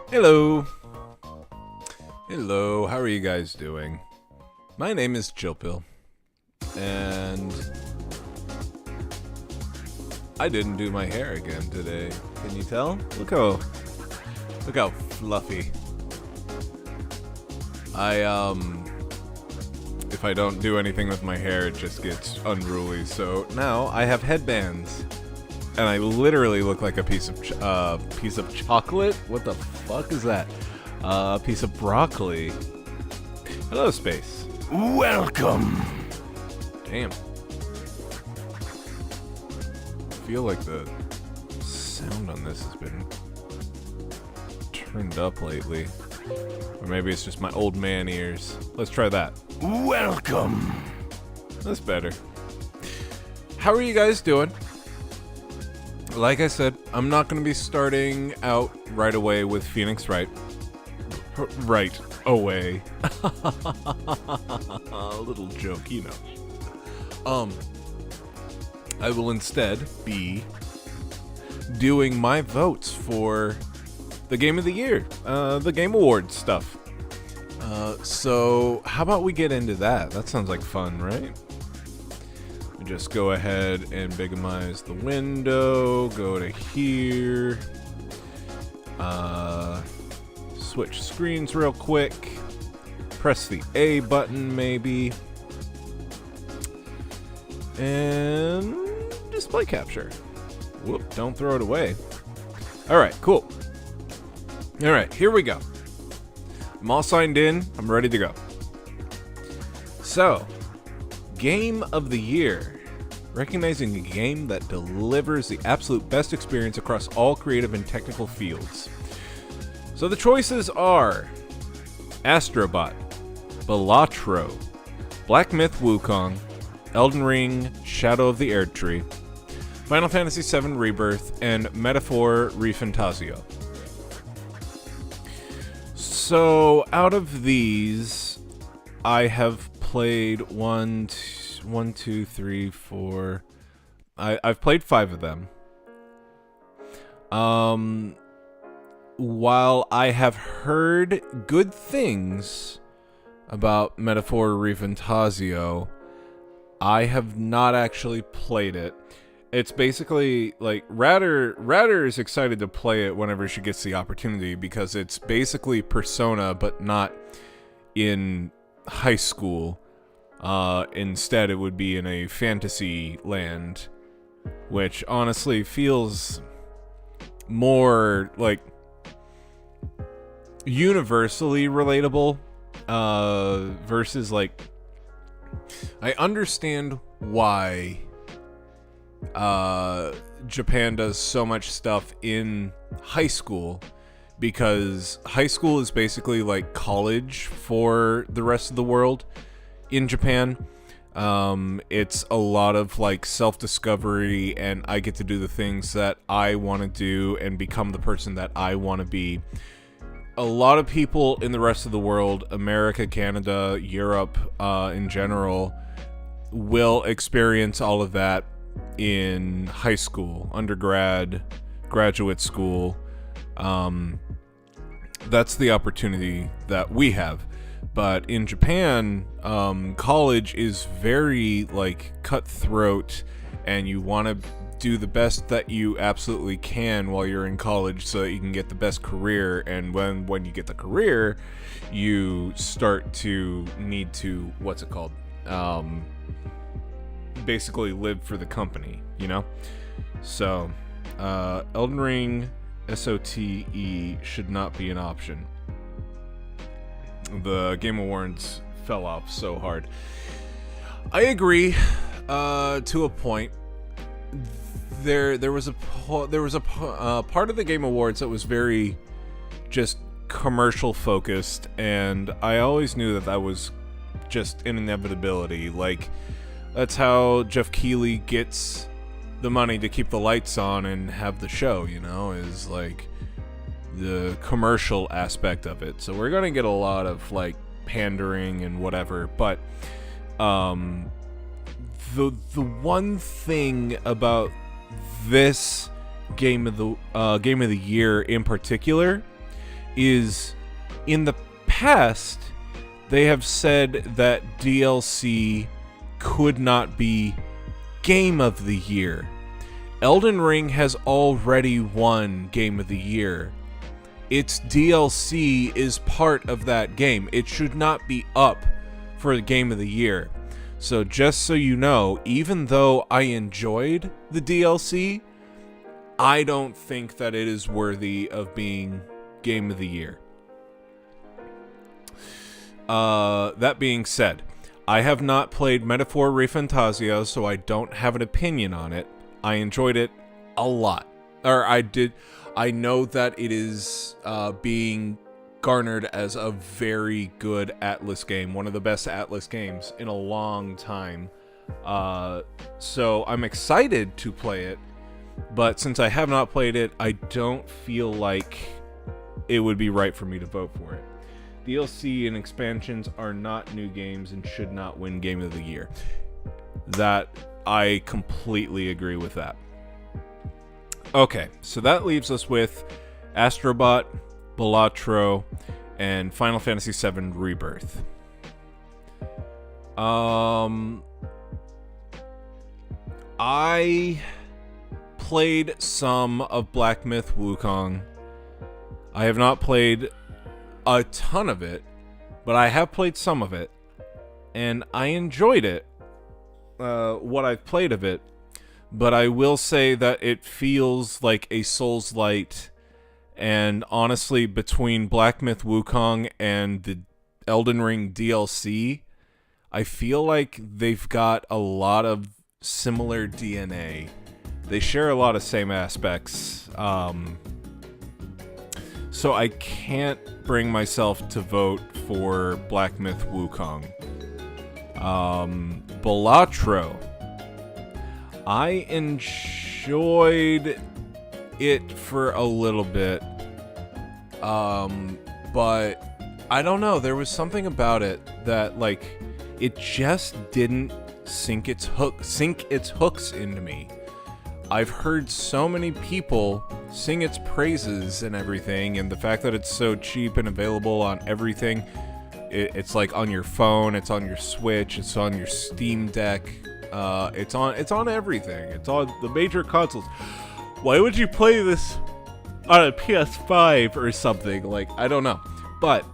Hello. Hello, how are you guys doing? My name is Chillpill, and I didn't do my hair again today. Can you tell? Look how fluffy. If I don't do anything with my hair, it just gets unruly. So now I have headbands, and I literally look like a piece of chocolate. What the fuck is that? A piece of broccoli. Hello, space. Welcome. Damn. I feel like the sound on this has been turned up lately. Or maybe it's just my old man ears. Let's try that. Welcome. That's better. How are you guys doing? Like I said, I'm not going to be starting out right away with Phoenix Wright. Right away. A little joke, you know. I will instead be doing my votes for the Game of the Year, the Game Awards stuff. So how about we get into that? That sounds like fun, right? We just go ahead and bigamize the window, go to here, switch screens real quick, press the A button maybe, and display capture. Whoop, don't throw it away. Alright, cool. Alright, here we go. I'm all signed in, I'm ready to go. So, Game of the Year. Recognizing a game that delivers the absolute best experience across all creative and technical fields. So the choices are Astrobot, Balatro, Black Myth Wukong, Elden Ring, Shadow of the Erdtree, Final Fantasy VII Rebirth, and Metaphor Refantasio. So out of these, I have played I've played 5 of them. While I have heard good things about Metaphor Refantasio, I have not actually played it. It's basically like Ratter is excited to play it whenever she gets the opportunity because it's basically Persona but not in high school. Instead it would be in a fantasy land, which honestly feels more like universally relatable, versus like I understand why Japan does so much stuff in high school, because high school is basically like college for the rest of the world in Japan. It's a lot of like self-discovery, and I get to do the things that I want to do and become the person that I want to be. A lot of people in the rest of the world, America, Canada, Europe, in general, will experience all of that in high school, undergrad, graduate school. That's the opportunity that we have. But in Japan, college is very like cutthroat, and you want to do the best that you absolutely can while you're in college so that you can get the best career. And when you get the career, you start to need to, basically live for the company, you know? So, Elden Ring SOTE should not be an option. The Game Awards fell off so hard. I agree, to a point. There was a part of the Game Awards that was very just commercial focused, and I always knew that was just an inevitability. Like, that's how Jeff Keighley gets the money to keep the lights on and have the show, you know, is like the commercial aspect of it. So we're gonna get a lot of like pandering and whatever, but the one thing about this game of the year in particular is in the past, they have said that DLC could not be Game of the Year. Elden Ring has already won Game of the Year. Its DLC is part of that game. It should not be up for the Game of the Year. So just so you know, even though I enjoyed the DLC, I don't think that it is worthy of being Game of the Year. That being said, I have not played Metaphor Refantasia, so I don't have an opinion on it. I enjoyed it a lot. I know that it is being garnered as a very good Atlas game, one of the best Atlas games in a long time. So I'm excited to play it, but since I have not played it, I don't feel like it would be right for me to vote for it. DLC and expansions are not new games and should not win Game of the Year. That, I completely agree with that. Okay, so that leaves us with Astrobot, Balatro, and Final Fantasy VII Rebirth. I played some of Black Myth Wukong. I have not played a ton of it, but I have played some of it, and I enjoyed it, what I've played of it, but I will say that it feels like a Souls-Light, and honestly, between Black Myth Wukong and the Elden Ring DLC, I feel like they've got a lot of similar DNA. They share a lot of same aspects, so I can't bring myself to vote for Black Myth Wukong. Balatro. I enjoyed it for a little bit, but I don't know, there was something about it that, like, it just didn't sink its hooks into me. I've heard so many people sing its praises and everything, and the fact that it's so cheap and available on everything. It's like on your phone, it's on your Switch, it's on your Steam Deck, it's on everything. It's on the major consoles. Why would you play this on a PS5 or something? Like, I don't know. But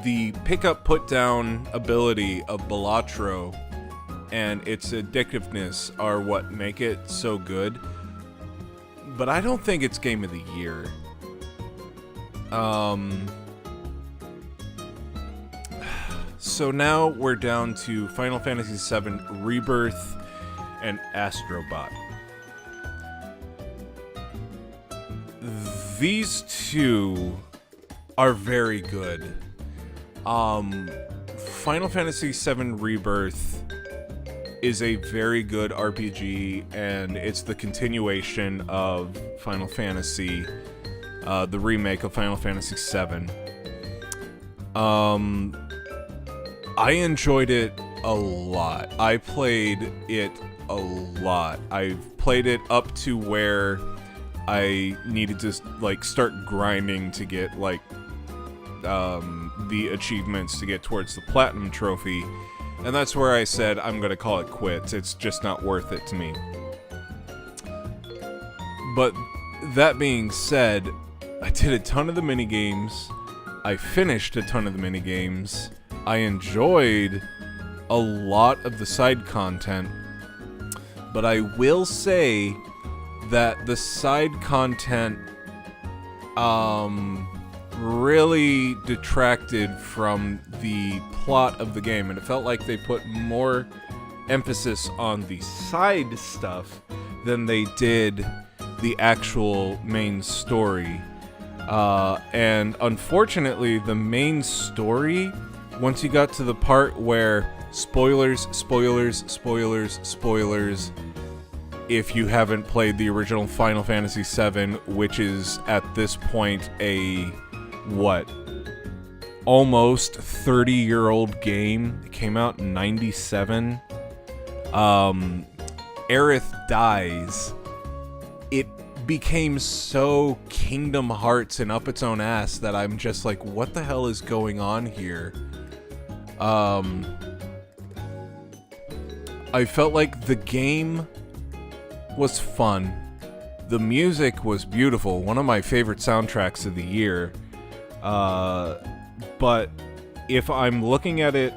the pick-up, put-down ability of Balatro and its addictiveness are what make it so good. But I don't think it's Game of the Year. So now we're down to Final Fantasy VII Rebirth and Astrobot. These two are very good. Final Fantasy VII Rebirth is a very good RPG, and it's the continuation of Final Fantasy, the remake of Final Fantasy VII. I enjoyed it a lot. I played it a lot. I've played it up to where I needed to, like, start grinding to get, like, the achievements to get towards the Platinum Trophy. And that's where I said, I'm gonna call it quits. It's just not worth it to me. But that being said, I did a ton of the minigames. I finished a ton of the minigames. I enjoyed a lot of the side content. But I will say that the side content really detracted from the plot of the game, and it felt like they put more emphasis on the side stuff than they did the actual main story. And unfortunately, the main story, once you got to the part where spoilers, if you haven't played the original Final Fantasy VII, which is at this point a almost 30-year-old game. It came out in 97. Aerith dies. It became so Kingdom Hearts and up its own ass that I'm just like, what the hell is going on here? I felt like the game was fun. The music was beautiful, one of my favorite soundtracks of the year. But if I'm looking at it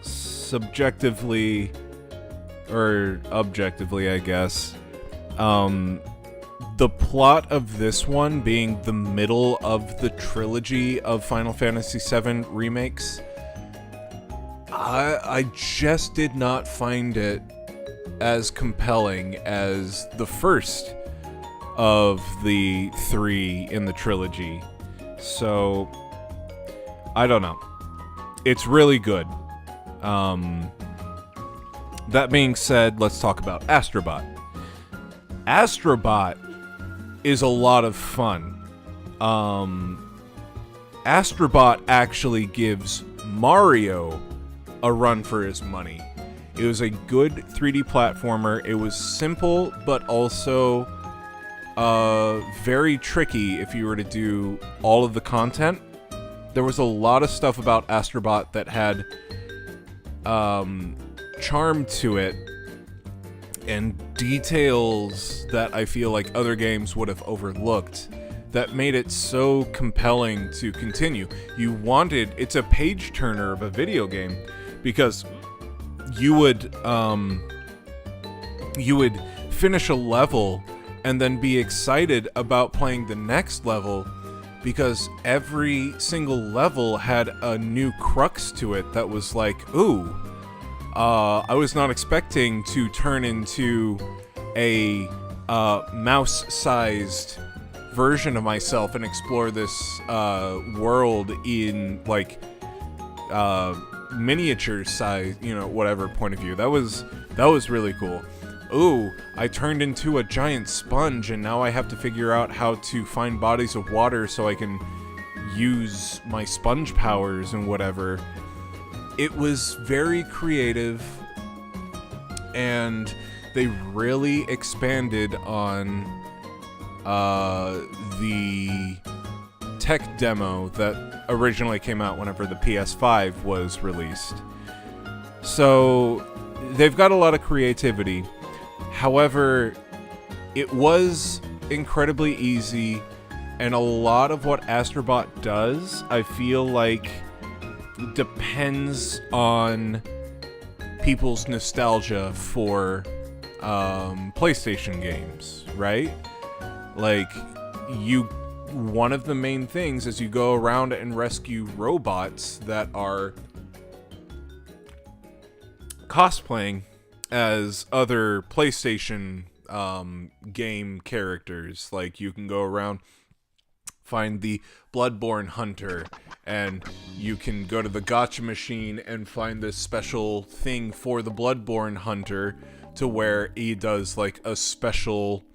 subjectively, or objectively, I guess, the plot of this one being the middle of the trilogy of Final Fantasy VII remakes, I just did not find it as compelling as the first of the 3 in the trilogy. So, I don't know. It's really good. That being said, let's talk about Astrobot. Astrobot is a lot of fun. Astrobot actually gives Mario a run for his money. It was a good 3D platformer. It was simple, but also very tricky if you were to do all of the content. There was a lot of stuff about Astrobot that had charm to it and details that I feel like other games would have overlooked that made it so compelling to continue. It's a page turner of a video game, because you would finish a level and then be excited about playing the next level, because every single level had a new crux to it that was like, ooh, I was not expecting to turn into a mouse-sized version of myself and explore this world in like miniature size, whatever point of view. That was really cool. Ooh, I turned into a giant sponge and now I have to figure out how to find bodies of water so I can use my sponge powers and whatever. It was very creative, and they really expanded on the tech demo that originally came out whenever the PS5 was released. So they've got a lot of creativity. However, it was incredibly easy, and a lot of what Astrobot does, I feel like, depends on people's nostalgia for PlayStation games, right? Like, one of the main things is you go around and rescue robots that are cosplaying as other PlayStation game characters. Like, you can go around, find the Bloodborne hunter, and you can go to the gacha machine and find this special thing for the Bloodborne hunter, to where he does like a special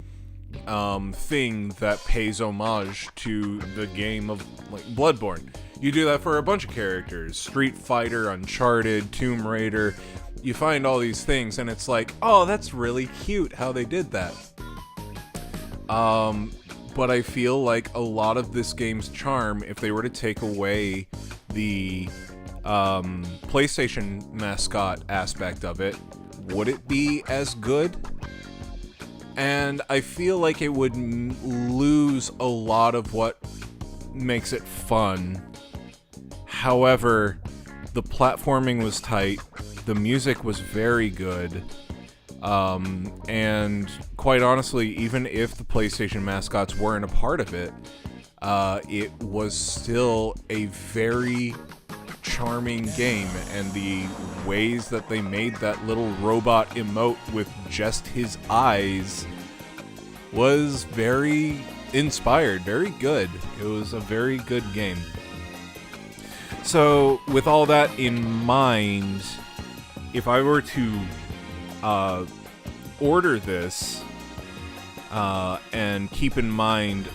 thing that pays homage to the game of like Bloodborne. You do that for a bunch of characters: Street Fighter, Uncharted, Tomb Raider. You find all these things and it's like, oh, that's really cute how they did that. But I feel like a lot of this game's charm, if they were to take away the PlayStation mascot aspect of it, would it be as good? And I feel like it would lose a lot of what makes it fun. However, the platforming was tight, the music was very good, and quite honestly, even if the PlayStation mascots weren't a part of it, it was still a very charming game, and the ways that they made that little robot emote with just his eyes was very inspired, very good. It was a very good game. So, with all that in mind, if I were to order this, and keep in mind,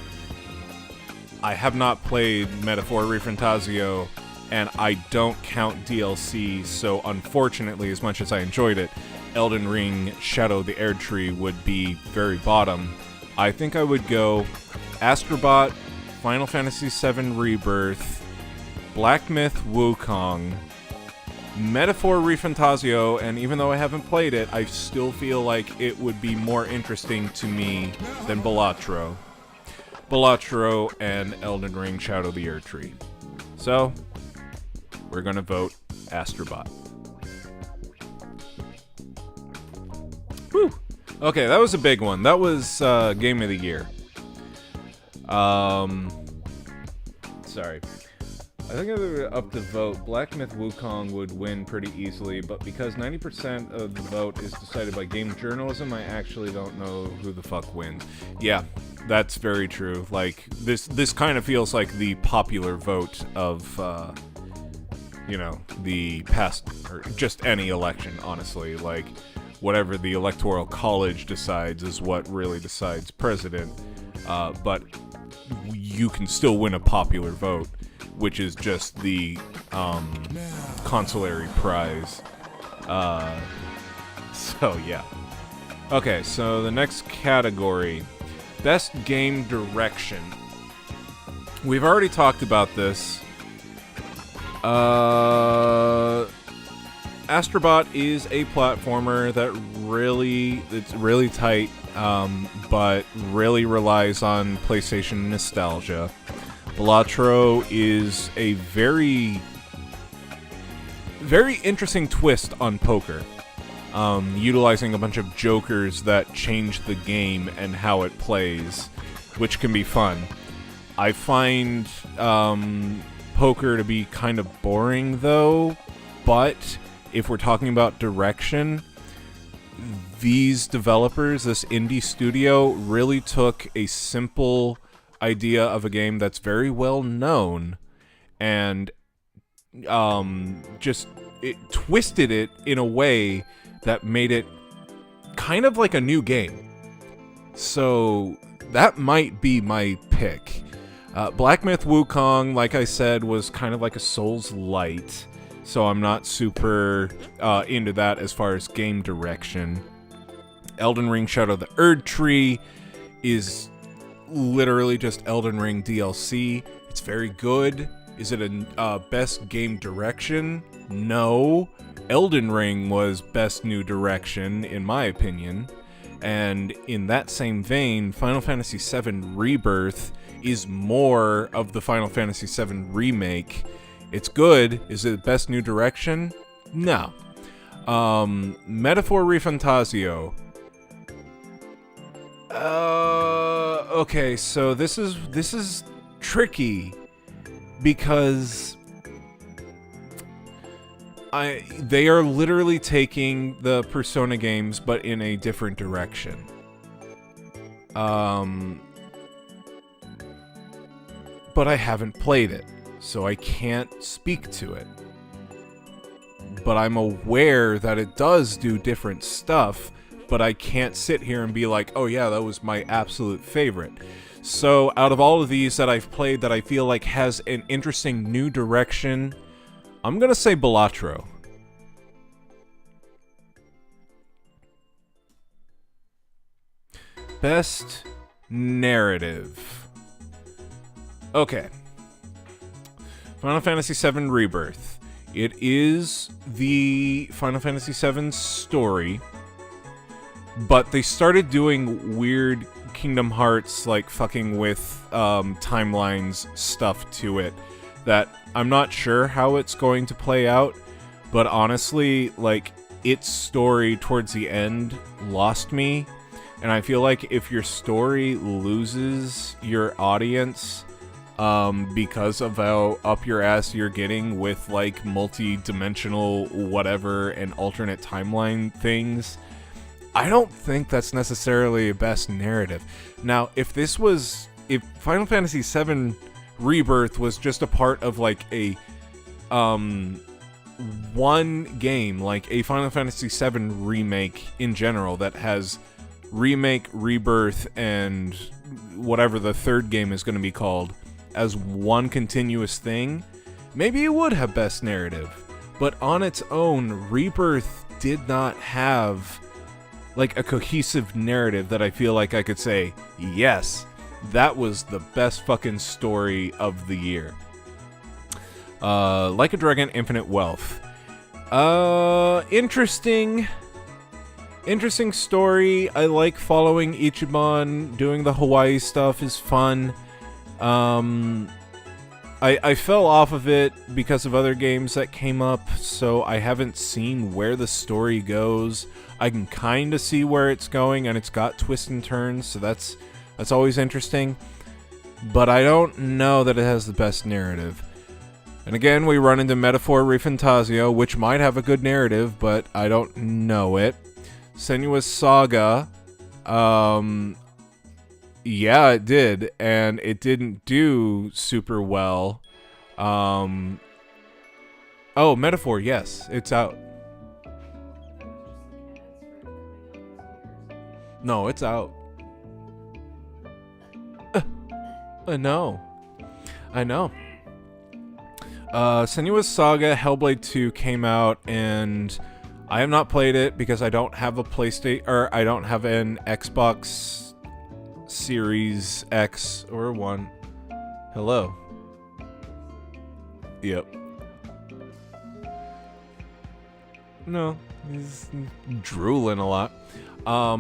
I have not played Metaphor Refantasio, and I don't count DLC, so unfortunately, as much as I enjoyed it, Elden Ring Shadow of the Erdtree would be very bottom. I think I would go Astrobot, Final Fantasy VII Rebirth, Black Myth Wukong, Metaphor ReFantazio, and even though I haven't played it, I still feel like it would be more interesting to me than Balatro. Balatro and Elden Ring Shadow of the Erdtree. So, we're gonna vote Astrobot. Whew! Okay, that was a big one. That was Game of the Year. Sorry. I think if we were up to vote, Black Myth Wukong would win pretty easily, but because 90% of the vote is decided by game journalism, I actually don't know who the fuck wins. Yeah, that's very true. Like, this kind of feels like the popular vote of, the past, or just any election, honestly. Like, whatever the Electoral College decides is what really decides president, but you can still win a popular vote, which is just the consolary prize. So yeah. Okay, so the next category, Best Game Direction. We've already talked about this. Astrobot is a platformer that it's really tight, but really relies on PlayStation nostalgia. Balatro is a very, very interesting twist on poker, utilizing a bunch of jokers that change the game and how it plays, which can be fun. I find poker to be kind of boring, though, but if we're talking about direction, these developers, this indie studio, really took a simple idea of a game that's very well known and just it twisted it in a way that made it kind of like a new game. So that might be my pick. Black Myth Wukong, like I said, was kind of like a Souls Light, so I'm not super into that as far as game direction. Elden Ring Shadow of the Erdtree is literally just Elden Ring DLC. It's very good. Is it a best game direction? No. Elden Ring was best new direction, in my opinion. And in that same vein, Final Fantasy VII Rebirth is more of the Final Fantasy VII remake. It's good. Is it best new direction? No. Metaphor ReFantazio. Okay, so this is tricky because they are literally taking the Persona games but in a different direction. But I haven't played it, so I can't speak to it. But I'm aware that it does do different stuff, but I can't sit here and be like, oh yeah, that was my absolute favorite. So out of all of these that I've played that I feel like has an interesting new direction, I'm gonna say Balatro. Best narrative. Okay. Final Fantasy VII Rebirth. It is the Final Fantasy VII story, but they started doing weird Kingdom Hearts, like, fucking with timelines stuff to it that I'm not sure how it's going to play out, but honestly, like, its story towards the end lost me, and I feel like if your story loses your audience because of how up your ass you're getting with, like, multi-dimensional whatever and alternate timeline things, I don't think that's necessarily a best narrative. Now, if Final Fantasy VII Rebirth was just a part of, like, a one game, like a Final Fantasy VII remake in general that has remake, rebirth, and whatever the third game is going to be called as one continuous thing, maybe it would have best narrative. But on its own, Rebirth did not have like a cohesive narrative that I feel like I could say, yes, that was the best fucking story of the year. Like a Dragon, Infinite Wealth. Interesting story. I like following Ichiban. Doing the Hawaii stuff is fun. I fell off of it because of other games that came up, so I haven't seen where the story goes. I can kind of see where it's going, and it's got twists and turns, so that's always interesting. But I don't know that it has the best narrative. And again, we run into Metaphor Refantasio, which might have a good narrative, but I don't know it. Senua's Saga, yeah, it did, and it didn't do super well. Oh, Metaphor, yes, it's out. No, it's out. No. I know. Senua's Saga Hellblade 2 came out, and I have not played it because I don't have a PlayStation, or I don't have an Xbox Series X or 1. Hello. Yep. No, he's drooling a lot. I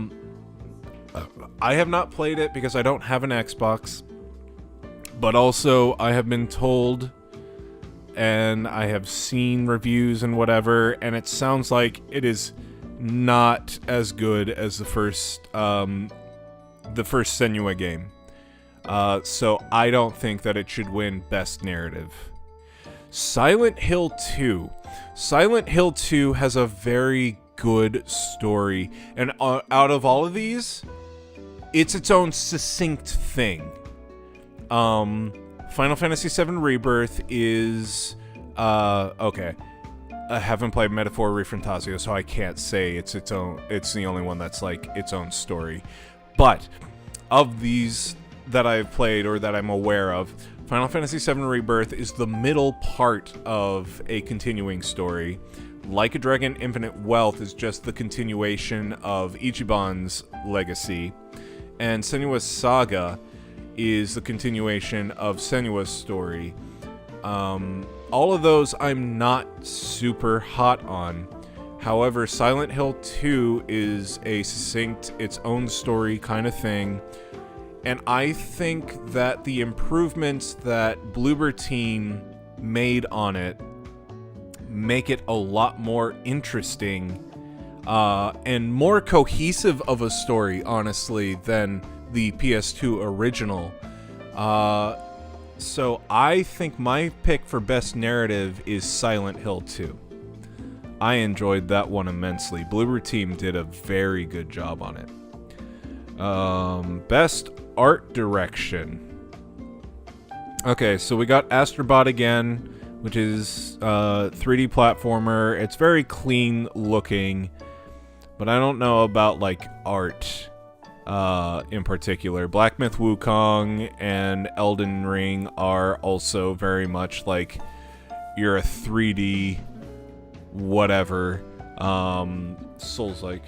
have not played it because I don't have an Xbox, but also I have been told, and I have seen reviews and whatever, and it sounds like it is not as good as the first Senua game. So I don't think that it should win Best Narrative. Silent Hill 2. Silent Hill 2 has a very good story, and out of all of these, it's its own succinct thing. Final Fantasy VII Rebirth is okay. I haven't played Metaphor Refantasio, so I can't say it's its own. It's the only one that's like its own story. But of these that I've played or that I'm aware of, Final Fantasy VII Rebirth is the middle part of a continuing story. Like a Dragon, Infinite Wealth is just the continuation of Ichiban's legacy, and Senua's Saga is the continuation of Senua's story. All of those I'm not super hot on. However, Silent Hill 2 is a succinct, its own story kind of thing. And I think that the improvements that Bloober Team made on it make it a lot more interesting and more cohesive of a story, honestly, than the PS2 original. So I think my pick for Best Narrative is Silent Hill 2. I enjoyed that one immensely. Bloober Team did a very good job on it. Best Art Direction. Okay, so we got Astrobot again, which is 3D platformer. It's very clean looking, but I don't know about like art in particular. Black Myth Wukong and Elden Ring are also very much like you're a 3D whatever. Souls-like.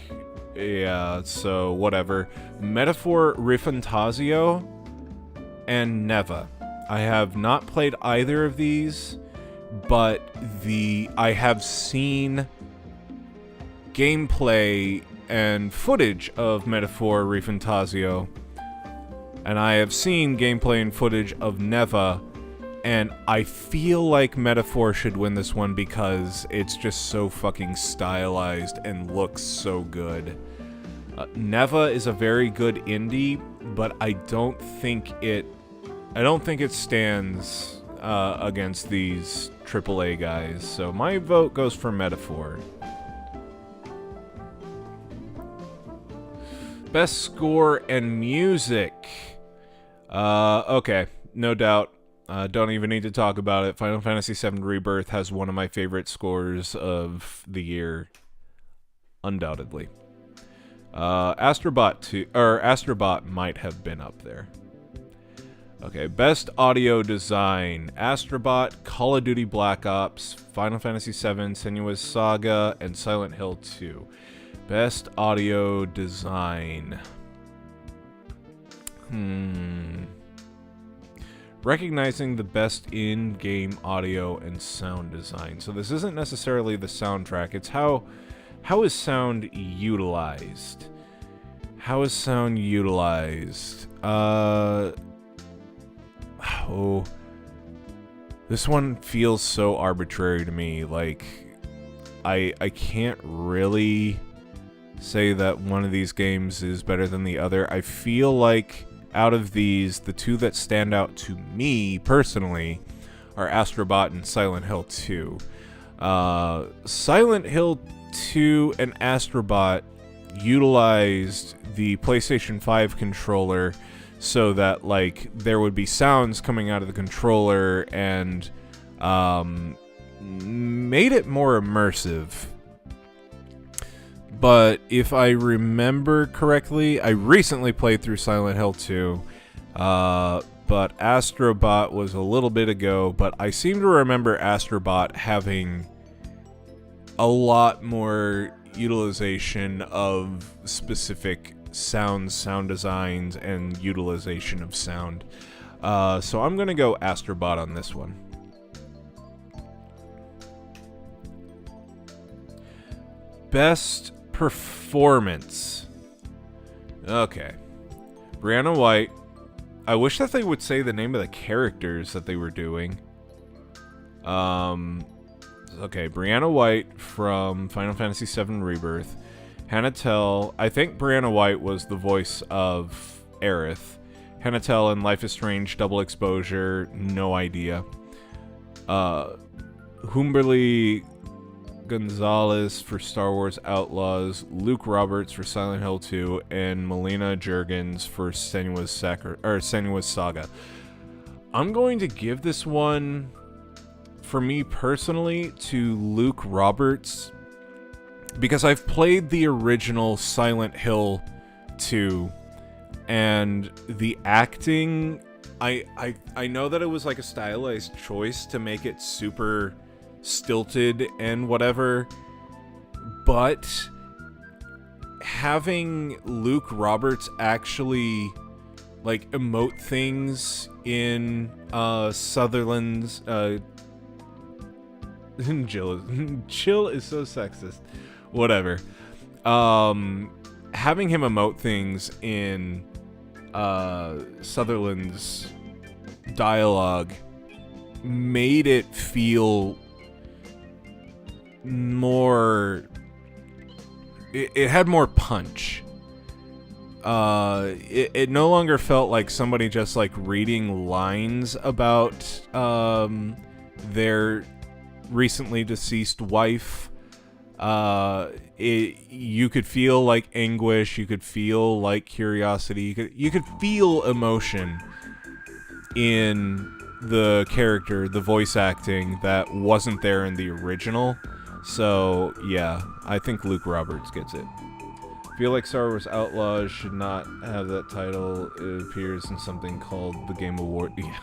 Yeah, so whatever. Metaphor Refantasio and Neva. I have not played either of these, but I have seen gameplay and footage of Metaphor Refantasio, and I have seen gameplay and footage of Neva, and I feel like Metaphor should win this one because it's just so fucking stylized and looks so good. Neva is a very good indie, but I don't think it stands against these AAA guys. So my vote goes for Metaphor. Best Score and Music. Okay, no doubt. Don't even need to talk about it. Final Fantasy VII Rebirth has one of my favorite scores of the year, undoubtedly. Astrobot might have been up there. Okay, Best Audio Design. Astrobot, Call of Duty Black Ops, Final Fantasy VII, Senua's Saga, and Silent Hill 2. Best audio design. Recognizing the best in-game audio and sound design. So this isn't necessarily the soundtrack. It's how is sound utilized? How is sound utilized? This one feels so arbitrary to me. Like, I can't really say that one of these games is better than the other. I feel like out of these, the two that stand out to me personally are Astrobot and Silent Hill 2. Silent Hill 2 and Astrobot utilized the PlayStation 5 controller so that, like, there would be sounds coming out of the controller and made it more immersive. But if I remember correctly, I recently played through Silent Hill 2, but Astrobot was a little bit ago, but I seem to remember Astrobot having a lot more utilization of specific sounds, sound designs, and utilization of sound. So I'm going to go Astrobot on this one. Best performance. Okay. Brianna White. I wish that they would say the name of the characters that they were doing. Okay, Brianna White from Final Fantasy VII Rebirth. Hannah Tell. I think Brianna White was the voice of Aerith. Hannah Tell in Life is Strange Double Exposure. No idea. Humberly Gonzalez for Star Wars Outlaws, Luke Roberts for Silent Hill 2, and Melina Juergens for Senua's Saga. I'm going to give this one, for me personally, to Luke Roberts, because I've played the original Silent Hill 2, and the acting, I know that it was like a stylized choice to make it super stilted and whatever, but having Luke Roberts actually like emote things in Sutherland's Jill is so sexist. Whatever. Having him emote things in Sutherland's dialogue made it feel more, it had more punch. It no longer felt like somebody just like reading lines about their recently deceased wife. You could feel like anguish, you could feel like curiosity, you could feel emotion in the character, the voice acting that wasn't there in the original. So, yeah, I think Luke Roberts gets it. I feel like Star Wars Outlaws should not have that title. It appears in something called the Game Award. Yeah.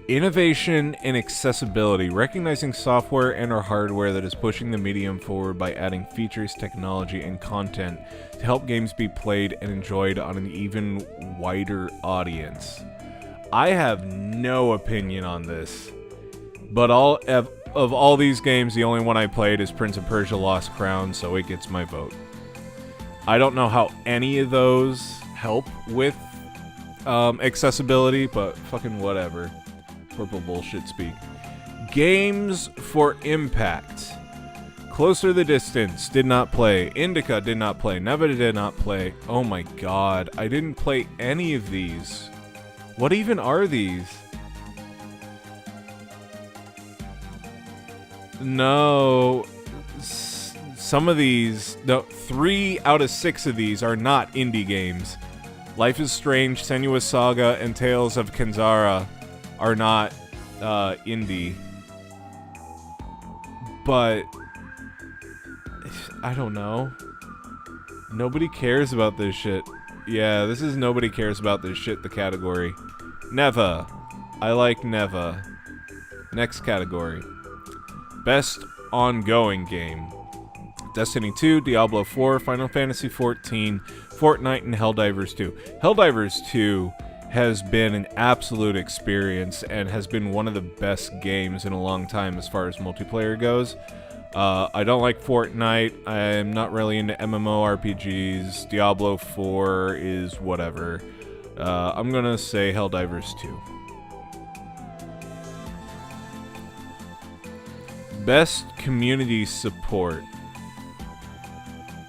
Innovation and accessibility. Recognizing software and or hardware that is pushing the medium forward by adding features, technology, and content to help games be played and enjoyed on an even wider audience. I have no opinion on this, but of all these games, the only one I played is Prince of Persia Lost Crown, so it gets my vote. I don't know how any of those help with accessibility, but fucking whatever. Purple bullshit speak. Games for impact. Closer the Distance, did not play. Indica, did not play. Neva did not play. Oh my god, I didn't play any of these. What even are these? No. Some of these, no, 3 out of 6 of these are not indie games. Life is Strange, Senua's Saga, and Tales of Kenzara are not indie. But I don't know. Nobody cares about this shit. Yeah, this is nobody cares about this shit, the category. Neva. I like Neva. Next category. Best ongoing game. Destiny 2, Diablo 4, Final Fantasy 14, Fortnite, and Helldivers 2. Helldivers 2 has been an absolute experience and has been one of the best games in a long time as far as multiplayer goes. I don't like Fortnite. I'm not really into MMORPGs. Diablo 4 is whatever. I'm gonna say Helldivers 2. Best community support.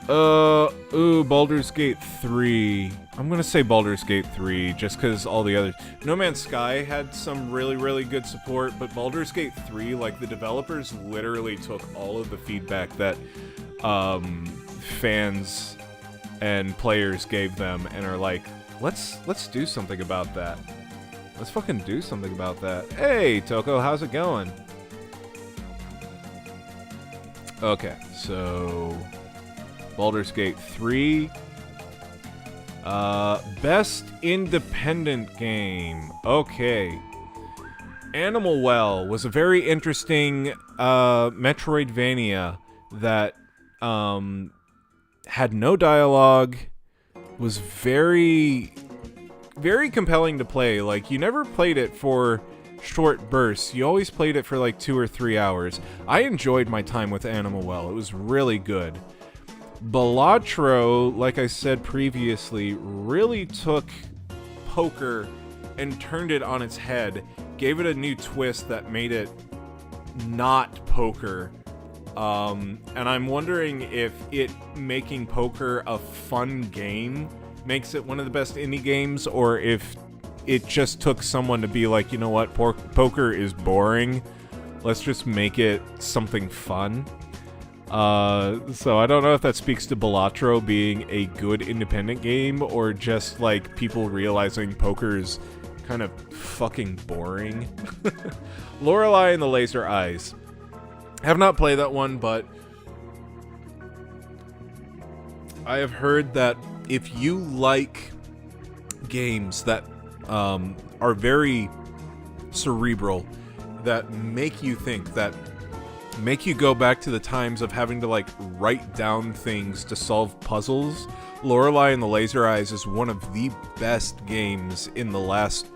Baldur's Gate 3. I'm gonna say Baldur's Gate 3, just because all the others... No Man's Sky had some really, really good support, but Baldur's Gate 3, like, the developers literally took all of the feedback that, fans and players gave them, and are like, let's do something about that. Let's fucking do something about that. Hey, Toko, how's it going? Okay, so... Baldur's Gate 3. Best independent game. Okay. Animal Well was a very interesting Metroidvania that had no dialogue, was very, very compelling to play. Like, you never played it for short bursts. You always played it for like 2 or 3 hours. I enjoyed my time with Animal Well. It was really good. Balatro, like I said previously, really took poker and turned it on its head, gave it a new twist that made it not poker. And I'm wondering if it making poker a fun game makes it one of the best indie games, or if it just took someone to be like, you know what, poker is boring. Let's just make it something fun. So I don't know if that speaks to Balatro being a good independent game, or just like people realizing poker is kind of fucking boring. Lorelei and the Laser Eyes. Have not played that one, but I have heard that if you like games that are very cerebral, that make you think, that make you go back to the times of having to like write down things to solve puzzles, Lorelei and the Laser Eyes is one of the best games in the last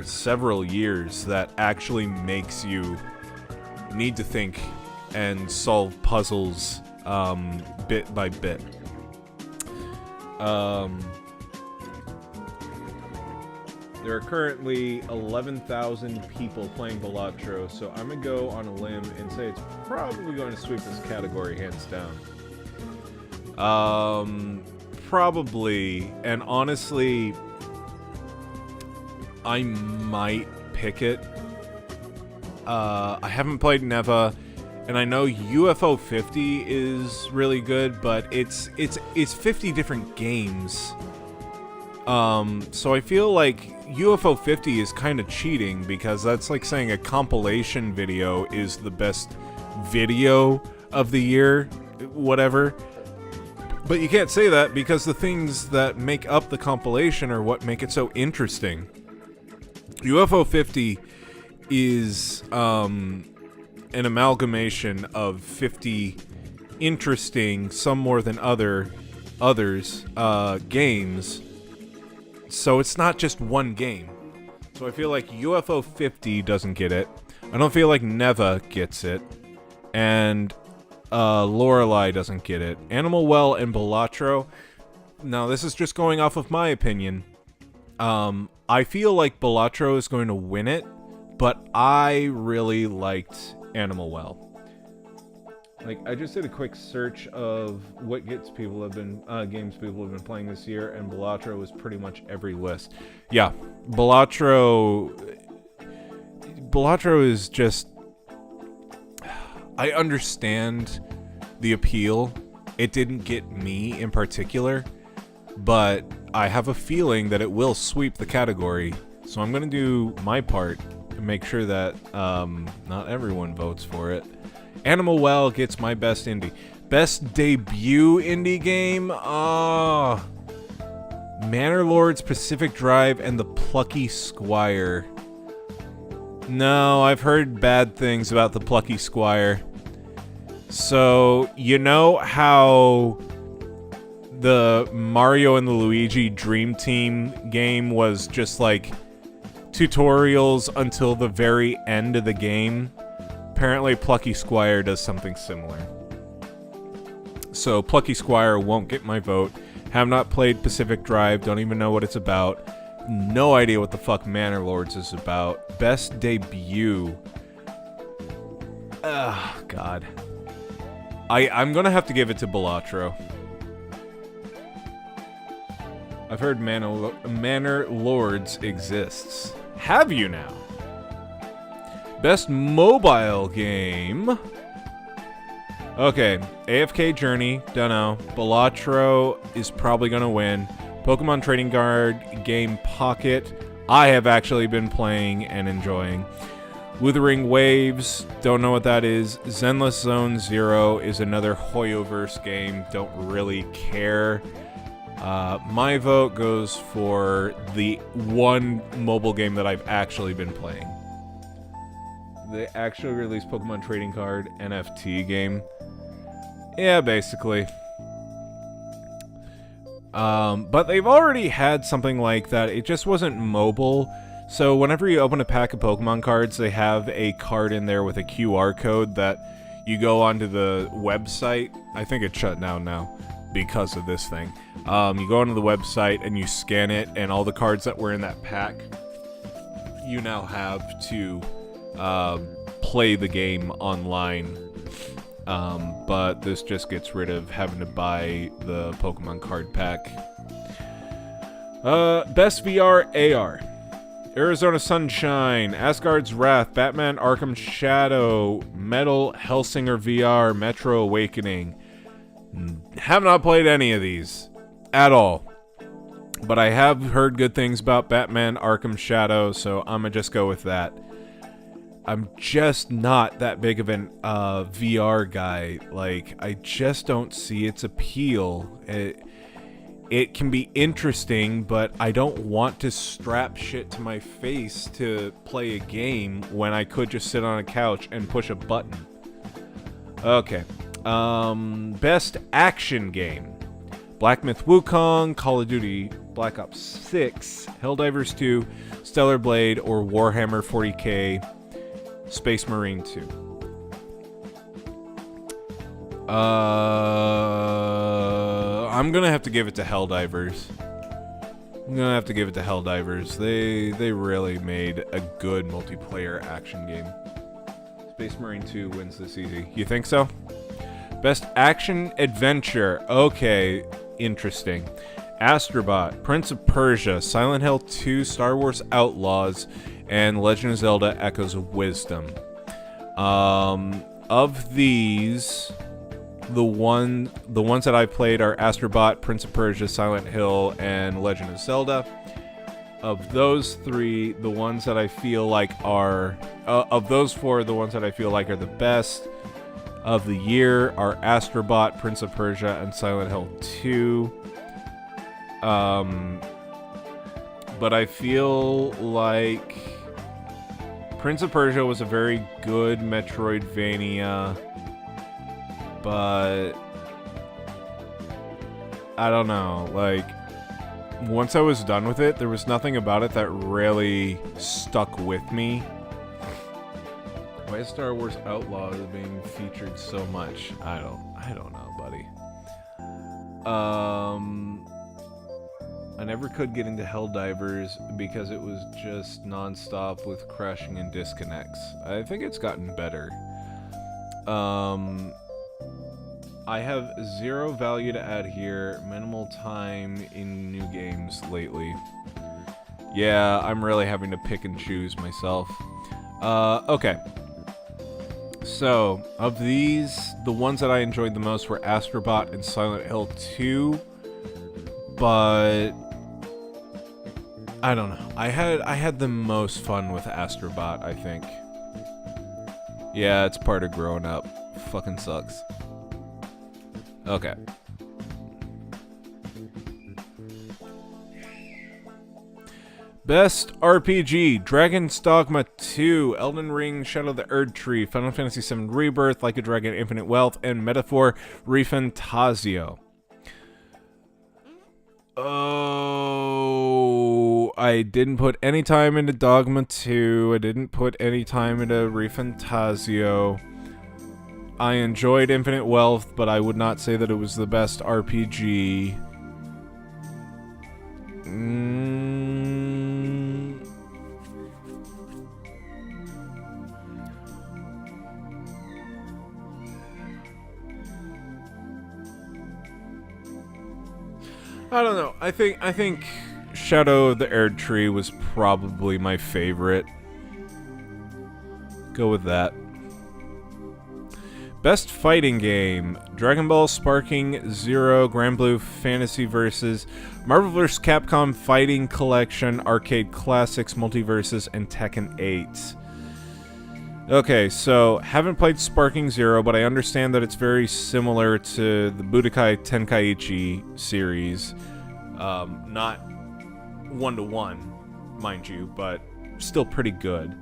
several years that actually makes you need to think and solve puzzles bit by bit. There are currently 11,000 people playing Balatro, so I'm going to go on a limb and say it's probably going to sweep this category hands down. Probably, and honestly, I might pick it. I haven't played Neva, and I know UFO 50 is really good, but it's 50 different games. So I feel like UFO 50 is kind of cheating, because that's like saying a compilation video is the best video of the year, whatever. But you can't say that, because the things that make up the compilation are what make it so interesting. UFO 50 is an amalgamation of 50 interesting, some more than others, games. So it's not just one game. So I feel like UFO 50 doesn't get it. I don't feel like Neva gets it. And Lorelei doesn't get it. Animal Well and Balatro. Now, this is just going off of my opinion. I feel like Balatro is going to win it, but I really liked Animal Well. Like, I just did a quick search of what games people have been playing this year, and Balatro was pretty much every list. Yeah, Balatro is just... I understand the appeal. It didn't get me in particular, but I have a feeling that it will sweep the category. So I'm going to do my part to make sure that not everyone votes for it. Animal Well gets my best indie. Best debut indie game? Manor Lords, Pacific Drive, and The Plucky Squire. No, I've heard bad things about the Plucky Squire. So, you know how the Mario and the Luigi Dream Team game was just like tutorials until the very end of the game? Apparently Plucky Squire does something similar. So Plucky Squire won't get my vote. Have not played Pacific Drive, don't even know what it's about. No idea what the fuck Manor Lords is about. Best debut. Ugh, God. I'm gonna have to give it to Balatro. I've heard Manor Lords exists. Have you now? Best mobile game. Okay, AFK Journey, dunno. Balatro is probably gonna win. Pokemon Trading Card Game Pocket, I have actually been playing and enjoying. Wuthering Waves, don't know what that is. Zenless Zone Zero is another Hoyoverse game, don't really care. My vote goes for the one mobile game that I've actually been playing. They actually released Pokemon Trading Card NFT game. Yeah, basically. But they've already had something like that. It just wasn't mobile. So whenever you open a pack of Pokemon cards, they have a card in there with a QR code that you go onto the website. I think it's shut down now because of this thing. You go onto the website and you scan it, and all the cards that were in that pack, you now have to play the game online. But this just gets rid of having to buy the Pokemon card pack. Best VR AR. Arizona Sunshine, Asgard's Wrath, Batman Arkham Shadow, Metal Hellsinger VR, Metro Awakening. Have not played any of these at all. But I have heard good things about Batman Arkham Shadow, so I'm gonna just go with that. I'm just not that big of an VR guy. Like, I just don't see its appeal. It can be interesting, but I don't want to strap shit to my face to play a game when I could just sit on a couch and push a button. Okay. Best action game. Black Myth Wukong, Call of Duty Black Ops 6, Helldivers 2, Stellar Blade, or Warhammer 40k, Space Marine 2. I'm gonna have to give it to Helldivers. They really made a good multiplayer action game. Space Marine 2 wins this easy. You think so? Best action adventure. Okay, interesting. Astrobot, Prince of Persia, Silent Hill 2, Star Wars Outlaws, and Legend of Zelda Echoes of Wisdom. Of these, the ones that I played are Astrobot, Prince of Persia, Silent Hill, and Legend of Zelda. Of those three, the ones that I feel like are of those four, the ones that I feel like are the best of the year are Astrobot, Prince of Persia, and Silent Hill 2. But I feel like Prince of Persia was a very good Metroidvania, but I don't know, like, once I was done with it, there was nothing about it that really stuck with me. Why is Star Wars Outlaws being featured so much? I don't know, buddy. I never could get into Helldivers because it was just non-stop with crashing and disconnects. I think it's gotten better. I have zero value to add here. Minimal time in new games lately. Yeah, I'm really having to pick and choose myself. Okay. So, of these, the ones that I enjoyed the most were Astrobot and Silent Hill 2. But I don't know. I had the most fun with Astrobot, I think. Yeah, it's part of growing up. Fucking sucks. Okay. Best RPG, Dragon's Dogma 2, Elden Ring, Shadow of the Erd Tree, Final Fantasy VII Rebirth, Like a Dragon, Infinite Wealth, and Metaphor Refantasio. Oh, I didn't put any time into Dogma 2. I didn't put any time into Refantasio. I enjoyed Infinite Wealth, but I would not say that it was the best RPG. I don't know. I think Shadow of the Erd Tree was probably my favorite. Go with that. Best fighting game, Dragon Ball Sparking Zero, Grand Blue Fantasy Versus, Marvel vs. Capcom Fighting Collection, Arcade Classics Multiverses, and Tekken 8. Okay, so haven't played Sparking Zero, but I understand that it's very similar to the Budokai Tenkaichi series. Not one-to-one, mind you, but still pretty good.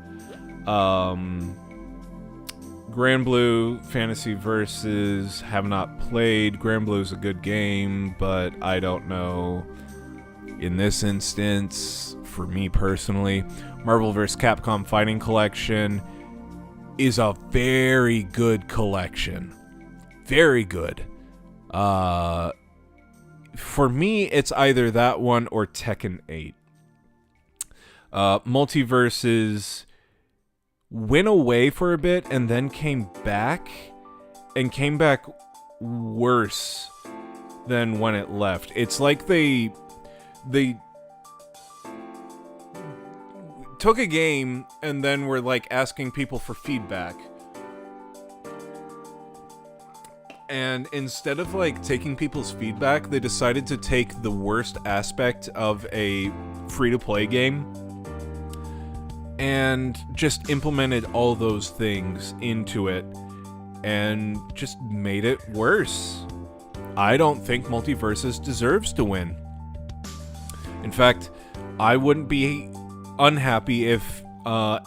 Grand Blue Fantasy Versus, have not played. Grand Blue is a good game, but I don't know. In this instance, for me personally, Marvel vs. Capcom Fighting Collection is a very good collection. Very good. For me, it's either that one or Tekken 8. Multiverses went away for a bit and then came back worse than when it left. It's like they took a game and then were like asking people for feedback. And instead of like taking people's feedback, they decided to take the worst aspect of a free-to-play game and just implemented all those things into it and just made it worse. I don't think Multiverses deserves to win. In fact, I wouldn't be unhappy if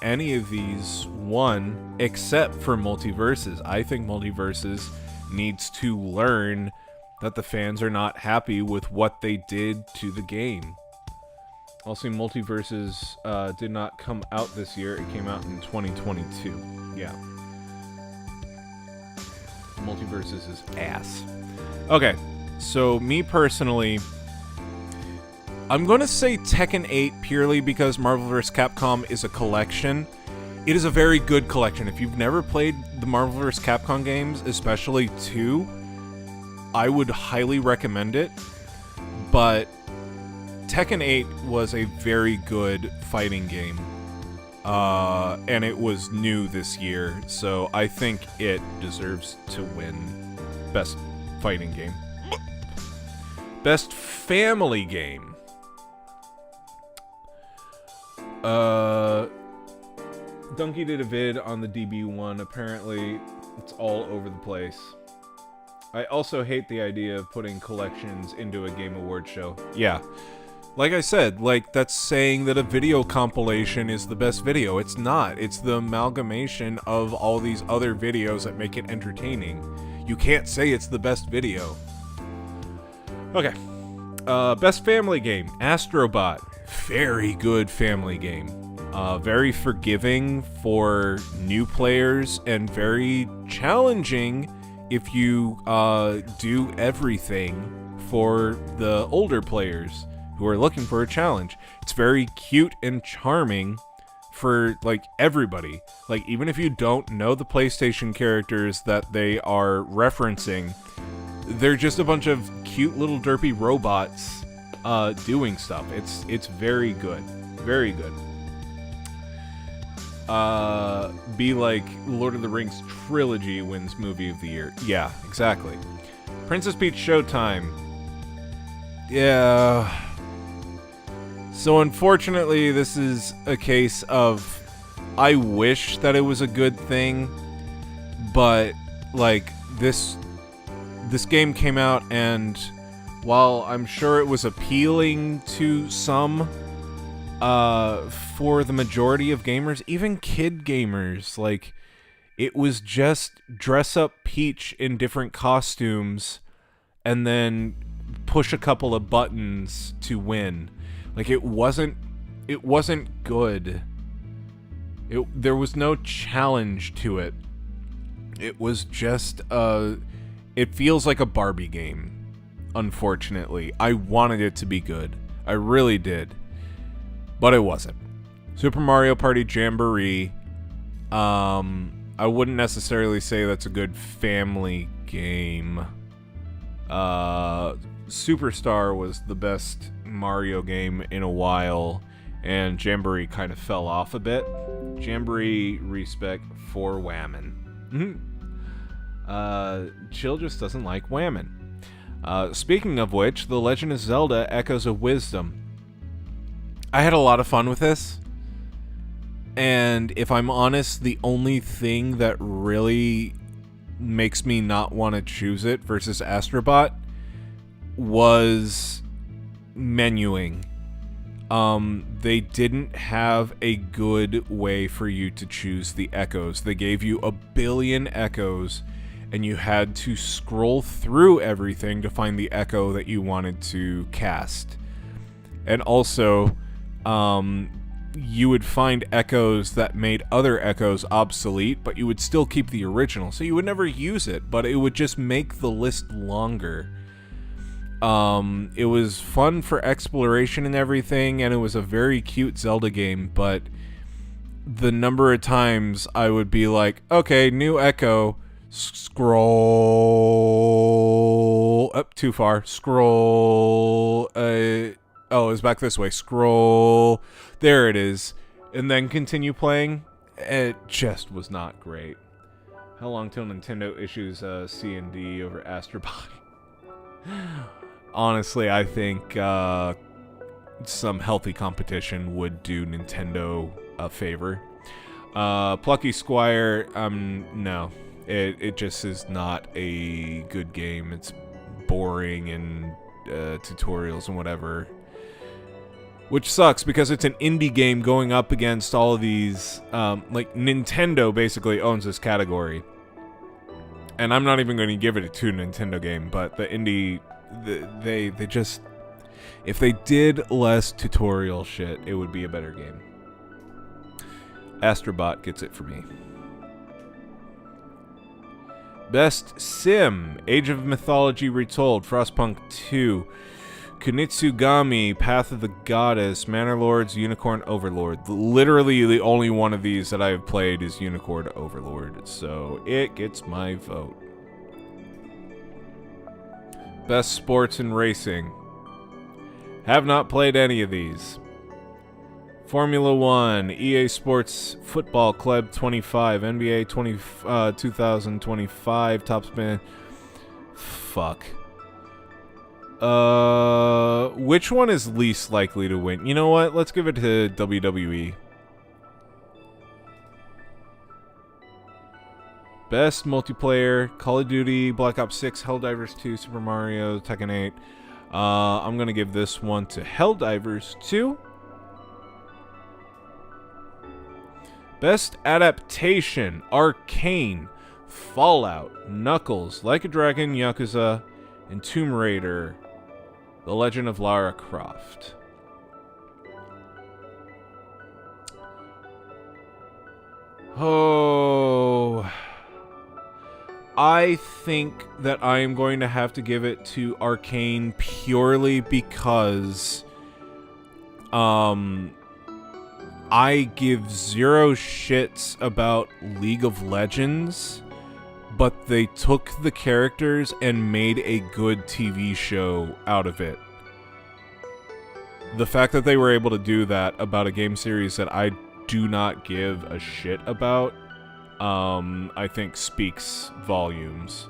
any of these won except for Multiverses. I think Multiverses needs to learn that the fans are not happy with what they did to the game. Also, Multiverses did not come out this year. It came out in 2022. Yeah. Multiverses is ass. Okay, so me personally, I'm going to say Tekken 8 purely because Marvel vs. Capcom is a collection. It is a very good collection. If you've never played the Marvel vs. Capcom games, especially 2, I would highly recommend it. But Tekken 8 was a very good fighting game. And it was new this year, so I think it deserves to win Best Fighting Game. Best Family Game. Donkey did a vid on the DB1. Apparently, it's all over the place. I also hate the idea of putting collections into a Game Award show. Yeah. Like I said, like, that's saying that a video compilation is the best video. It's not. It's the amalgamation of all these other videos that make it entertaining. You can't say it's the best video. Okay. Best family game. Astrobot. Very good family game. Very forgiving for new players and very challenging if you do everything for the older players who are looking for a challenge. It's very cute and charming for, like, everybody. Like, even if you don't know the PlayStation characters that they are referencing, they're just a bunch of cute little derpy robots doing stuff. It's very good. Very good. Be like Lord of the Rings trilogy wins Movie of the Year. Yeah, exactly. Princess Peach Showtime. Yeah. So unfortunately, this is a case of I wish that it was a good thing, but like this game came out, and while I'm sure it was appealing to some, for the majority of gamers, even kid gamers, like, it was just dress up Peach in different costumes and then push a couple of buttons to win. Like, it wasn't good. There was no challenge to it. It was just it feels like a Barbie game, unfortunately. I wanted it to be good. I really did. But it wasn't. Super Mario Party Jamboree, I wouldn't necessarily say that's a good family game. Superstar was the best Mario game in a while, and Jamboree kind of fell off a bit. Jamboree, respect for whammon. Jill just doesn't like whammon. Speaking of which, The Legend of Zelda Echoes of Wisdom. I had a lot of fun with this. And if I'm honest, the only thing that really makes me not want to choose it versus Astrobot was menuing. They didn't have a good way for you to choose the echoes. They gave you a billion echoes, and you had to scroll through everything to find the echo that you wanted to cast. And also, you would find echoes that made other echoes obsolete, but you would still keep the original. So you would never use it, but it would just make the list longer. It was fun for exploration and everything, and it was a very cute Zelda game, but the number of times I would be like, okay, new echo, scroll, up too far, scroll, oh, it's back this way, scroll, there it is, and then continue playing. It just was not great. How long till Nintendo issues C&D over Astrobot? Honestly, I think some healthy competition would do Nintendo a favor. Plucky Squire, no. It just is not a good game. It's boring and tutorials and whatever. Which sucks, because it's an indie game going up against all of these... like, Nintendo basically owns this category. And I'm not even going to give it a Nintendo game, but the indie... They just... If they did less tutorial shit, it would be a better game. Astrobot gets it for me. Best Sim, Age of Mythology Retold, Frostpunk 2, Kunitsugami, Path of the Goddess, Manor Lords, Unicorn Overlord. Literally the only one of these that I've played is Unicorn Overlord, so it gets my vote. Best Sports and Racing. Have not played any of these. Formula 1, EA Sports Football Club 25, NBA 2025, Topspin. Fuck. Which one is least likely to win? You know what? Let's give it to WWE. Best multiplayer, Call of Duty, Black Ops 6, Helldivers 2, Super Mario, Tekken 8. I'm gonna give this one to Helldivers 2. Best adaptation, Arcane, Fallout, Knuckles, Like a Dragon, Yakuza, and Tomb Raider, The Legend of Lara Croft. Oh, I think that I am going to have to give it to Arcane purely because I give zero shits about League of Legends, but they took the characters and made a good TV show out of it. The fact that they were able to do that about a game series that I do not give a shit about, I think speaks volumes.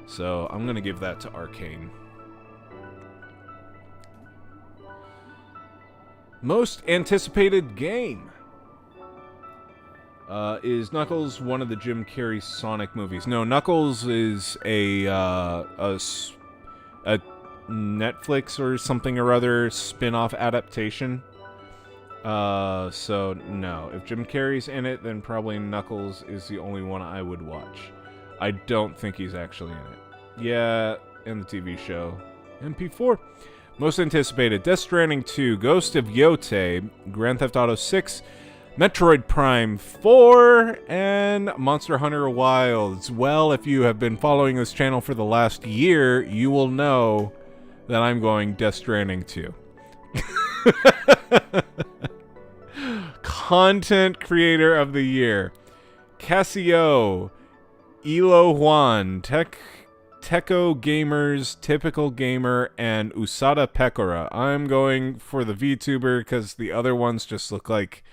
So I'm gonna give that to Arcane. Most anticipated game. Is Knuckles one of the Jim Carrey Sonic movies? No, Knuckles is a Netflix or something or other spin-off adaptation. So no. If Jim Carrey's in it, then probably Knuckles is the only one I would watch. I don't think he's actually in it. Yeah, in the TV show. MP4. Most anticipated: Death Stranding 2, Ghost of Yotei, Grand Theft Auto 6, Metroid Prime 4, and Monster Hunter Wilds. Well, if you have been following this channel for the last year, you will know that I'm going Death Stranding 2. Content Creator of the Year: Casio, Elo Juan, Techo Gamers, Typical Gamer, and Usada Pekora. I'm going for the VTuber because the other ones just look like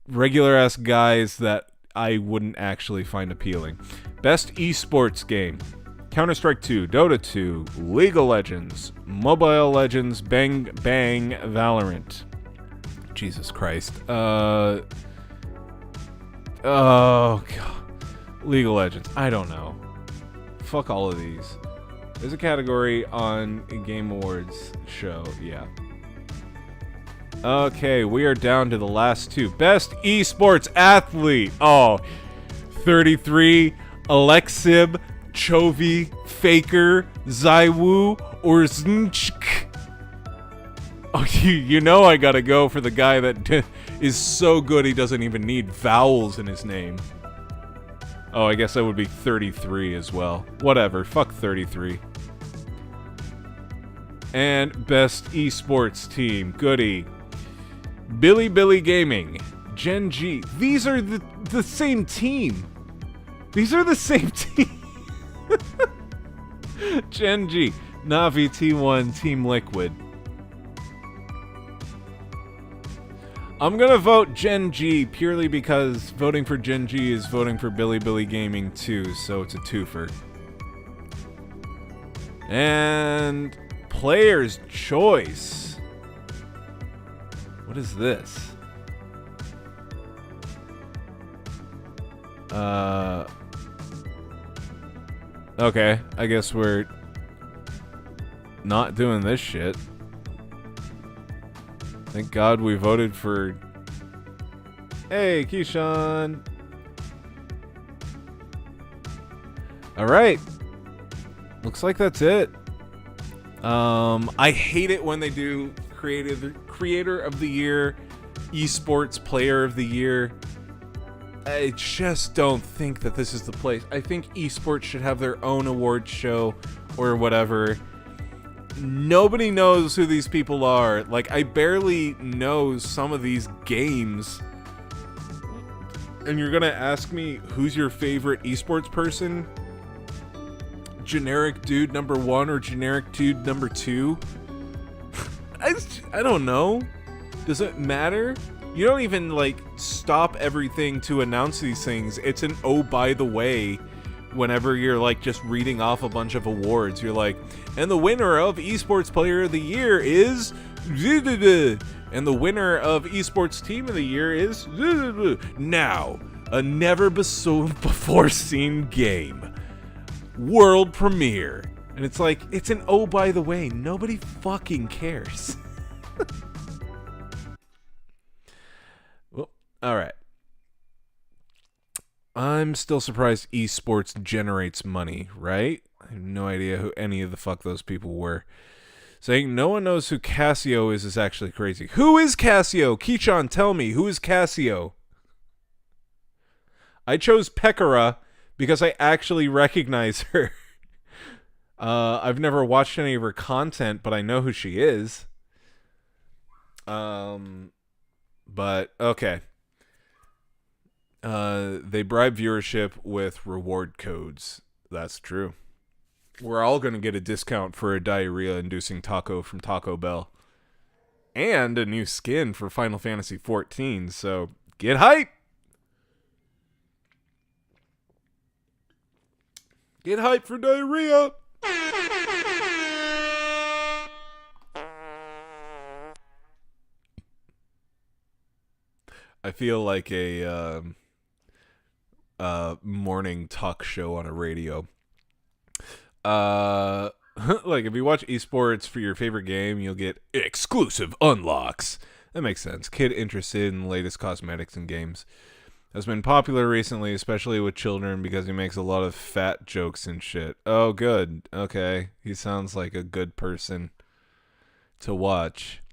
regular-ass guys that I wouldn't actually find appealing. Best esports game: Counter-Strike 2, Dota 2, League of Legends, Mobile Legends, Bang Bang, Valorant. Jesus Christ. Oh, God. League of Legends. I don't know. Fuck all of these. There's a category on Game Awards show. Yeah. Okay, we are down to the last two. Best esports athlete. Oh, 33, Alexib, Chovy, Faker, Zaiwu, or Znchk. Oh, you know I gotta go for the guy that is so good he doesn't even need vowels in his name. Oh, I guess that would be 33 as well. Whatever, fuck 33. And best esports team, goody. Billy Gaming, Gen G. These are the same team. These are the same team. Gen G, Navi, T1, Team Liquid. I'm gonna vote Gen G purely because voting for Gen G is voting for Billy Gaming too, so it's a twofer. And Player's Choice. What is this? Okay, I guess we're not doing this shit. Thank God we voted for... Hey, Keyshawn! Alright. Looks like that's it. I hate it when they do Creator of the Year, Esports Player of the Year. I just don't think that this is the place. I think esports should have their own award show or whatever. Nobody knows who these people are. Like, I barely know some of these games. And you're gonna ask me who's your favorite esports person? Generic dude number 1 or generic dude number 2? I don't know. Does it matter? You don't even, like, stop everything to announce these things. It's an oh, by the way, whenever you're, like, just reading off a bunch of awards. You're like, and the winner of Esports Player of the Year is... And the winner of Esports Team of the Year is... Now, a never-before seen game. World premiere. And it's like, it's an oh, by the way. Nobody fucking cares. Well, alright. I'm still surprised esports generates money, right? I have no idea who any of the fuck those people were. Saying no one knows who Casio is actually crazy. Who is Casio? Keyshawn, tell me, who is Casio? I chose Pekora because I actually recognize her. I've never watched any of her content, but I know who she is. But, okay. They bribe viewership with reward codes. That's true. We're all going to get a discount for a diarrhea-inducing taco from Taco Bell. And a new skin for Final Fantasy XIV, so get hype! Get hype for diarrhea! I feel like a morning talk show on a radio. Like, if you watch esports for your favorite game, you'll get exclusive unlocks. That makes sense. Kid interested in the latest cosmetics and games. Has been popular recently, especially with children, because he makes a lot of fat jokes and shit. Oh, good. Okay. He sounds like a good person to watch.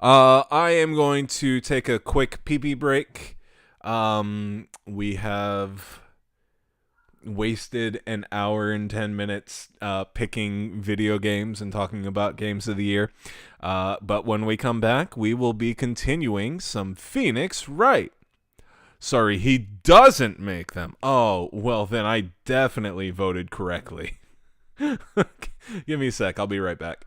I am going to take a quick pee-pee break. We have wasted an hour and 10 minutes picking video games and talking about games of the year. But when we come back, we will be continuing some Phoenix Wright. Sorry, he doesn't make them. Oh, well, then I definitely voted correctly. Give me a sec. I'll be right back.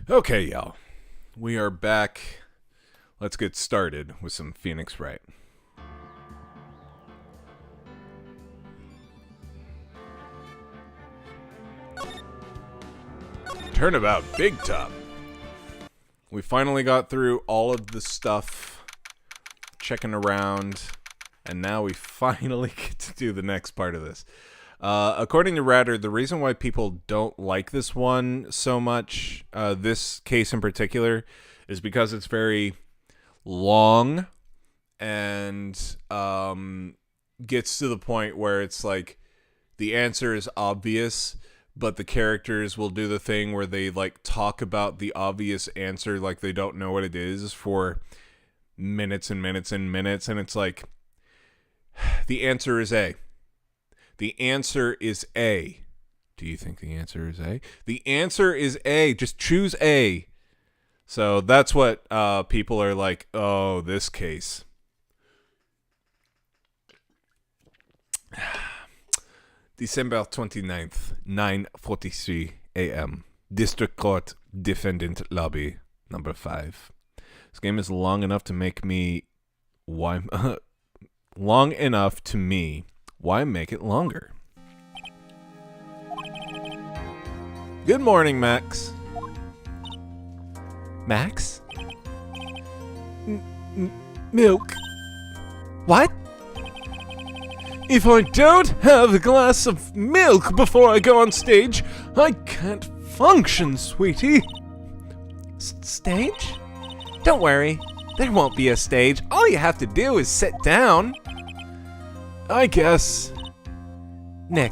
Okay, y'all. We are back. Let's get started with some Phoenix Wright. Turnabout Big Top. We finally got through all of the stuff, checking around, and now we finally get to do the next part of this. According to Radder, the reason why people don't like this one so much, this case in particular, is because it's very long and gets to the point where it's like the answer is obvious, but the characters will do the thing where they like talk about the obvious answer like they don't know what it is for minutes and minutes and minutes, and it's like, the answer is A. The answer is A. Do you think the answer is A? The answer is A. Just choose A. So that's what people are like, oh, this case. December 29th, 9:43 a.m. District Court Defendant Lobby, number 5. This game is long enough to make me... Why? Long enough to me... Why make it longer? Good morning, Max. Max? Milk. What? If I don't have a glass of milk before I go on stage, I can't function, sweetie. Stage? Don't worry. There won't be a stage. All you have to do is sit down. I guess. Nick,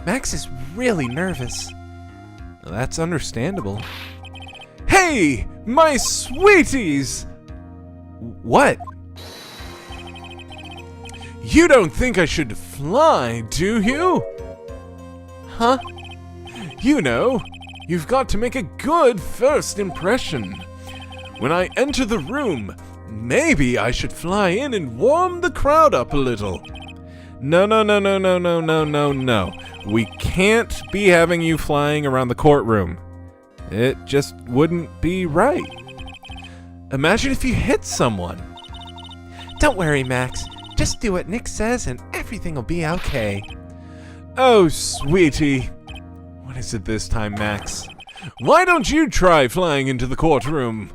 Max is really nervous. That's understandable. Hey, my sweeties! What? You don't think I should fly, do you? Huh? You know, you've got to make a good first impression. When I enter the room, maybe I should fly in and warm the crowd up a little. No. We can't be having you flying around the courtroom. It just wouldn't be right. Imagine if you hit someone. Don't worry, Max. Just do what Nick says and everything will be okay. Oh, sweetie. What is it this time, Max? Why don't you try flying into the courtroom?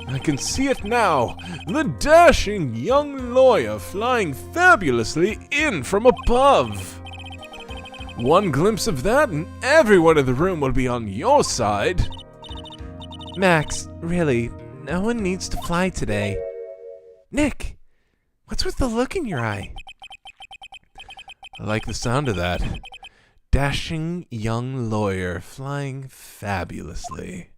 I can see it now. The dashing young lawyer flying fabulously in from above. One glimpse of that and everyone in the room will be on your side. Max, really, no one needs to fly today. Nick, what's with the look in your eye? I like the sound of that. Dashing young lawyer flying fabulously.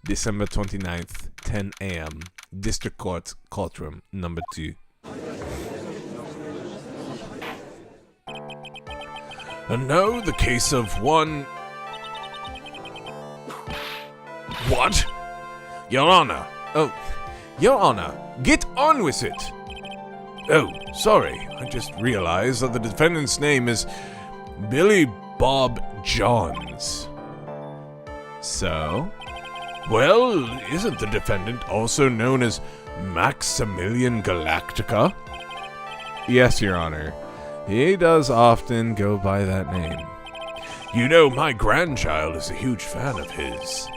December 29th, 10 a.m. District Court, Courtroom, number 2. And now the case of one... What? Your Honor. Oh, Your Honor, get on with it. Oh, sorry. I just realized that the defendant's name is Billy Bob Johns. So? Well, isn't the defendant also known as Maximilian Galactica? Yes, Your Honor. He does often go by that name. You know, my grandchild is a huge fan of his.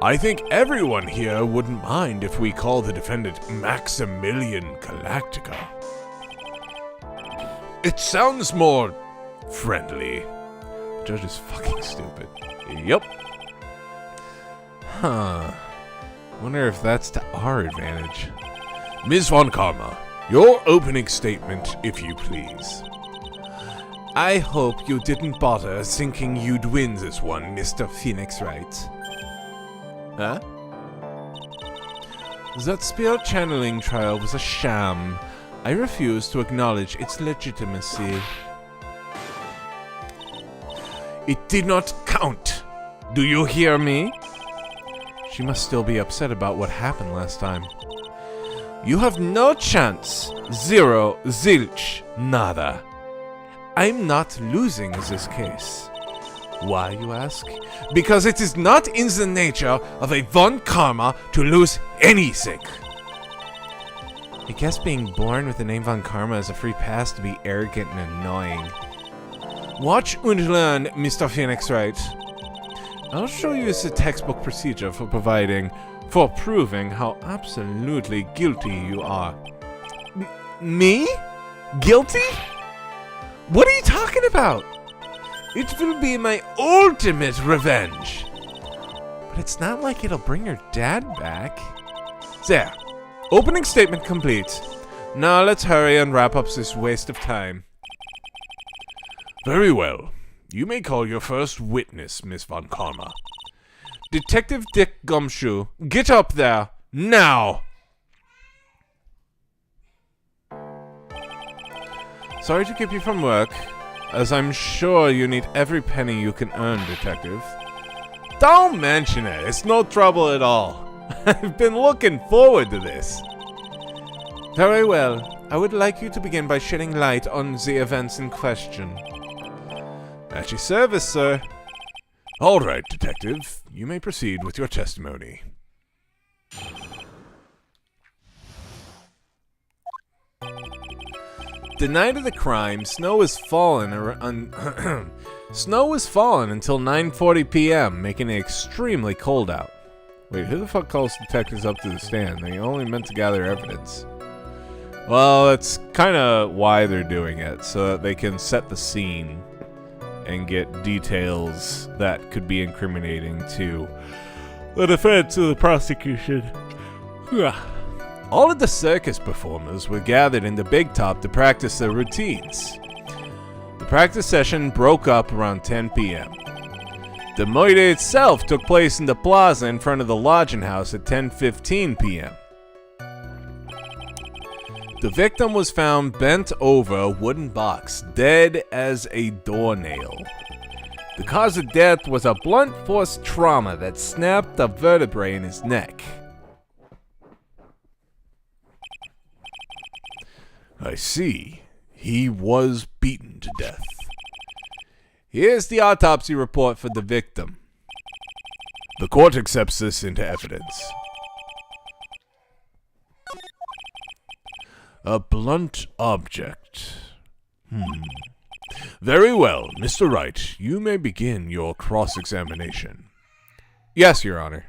I think everyone here wouldn't mind if we call the defendant Maximilian Galactica. It sounds more friendly. The judge is fucking stupid. Yup. Huh. Wonder if that's to our advantage. Ms. Von Karma, your opening statement, if you please. I hope you didn't bother thinking you'd win this one, Mr. Phoenix Wright. Huh? That spirit channeling trial was a sham. I refuse to acknowledge its legitimacy. It did not count. Do you hear me? She must still be upset about what happened last time. You have no chance. Zero, zilch, nada. I'm not losing this case. Why, you ask? Because it is not in the nature of a Von Karma to lose anything. I guess being born with the name Von Karma is a free pass to be arrogant and annoying. Watch and learn, Mr. Phoenix Wright. I'll show you the textbook procedure for proving how absolutely guilty you are. Me? Guilty? What are you talking about? It will be my ultimate revenge. But it's not like it'll bring your dad back. There. Opening statement complete. Now let's hurry and wrap up this waste of time. Very well. You may call your first witness, Miss Von Karma. Detective Dick Gumshoe, get up there, now! Sorry to keep you from work, as I'm sure you need every penny you can earn, Detective. Don't mention it, it's no trouble at all. I've been looking forward to this. Very well, I would like you to begin by shedding light on the events in question. At your service, sir. All right, Detective. You may proceed with your testimony. The night of the crime, snow was fallen until 9:40 p.m., making it extremely cold out. Wait, who the fuck calls detectives up to the stand? They only meant to gather evidence. Well, that's kind of why they're doing it, so that they can set the scene and get details that could be incriminating to the defense or the prosecution. All of the circus performers were gathered in the Big Top to practice their routines. The practice session broke up around 10 p.m. The murder itself took place in the plaza in front of the lodging house at 10:15 p.m. The victim was found bent over a wooden box, dead as a doornail. The cause of death was a blunt force trauma that snapped the vertebrae in his neck. I see. He was beaten to death. Here's the autopsy report for the victim. The court accepts this into evidence. A blunt object. Very well, Mr. Wright. You may begin your cross-examination. Yes, Your Honor.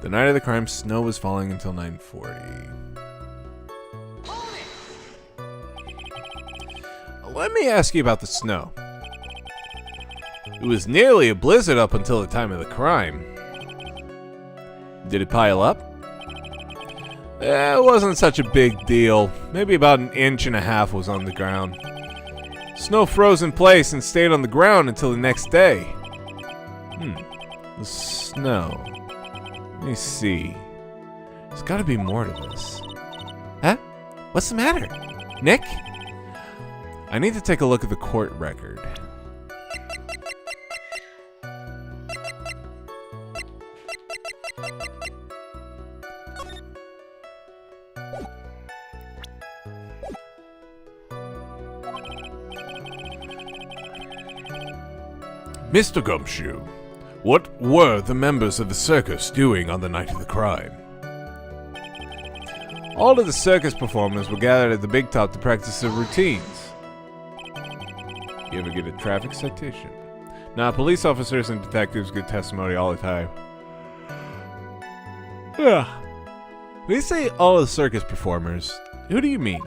The night of the crime, snow was falling until 9:40. Let me ask you about the snow. It was nearly a blizzard up until the time of the crime. Did it pile up? It wasn't such a big deal. Maybe about 1.5 inches was on the ground. Snow froze in place and stayed on the ground until the next day. The snow. Let me see. There's gotta be more to this. Huh? What's the matter? Nick? I need to take a look at the court record. Mr. Gumshoe, what were the members of the circus doing on the night of the crime? All of the circus performers were gathered at the big top to practice their routines. You ever get a traffic citation? Nah, police officers and detectives get testimony all the time. Yeah. When you say all the circus performers, who do you mean?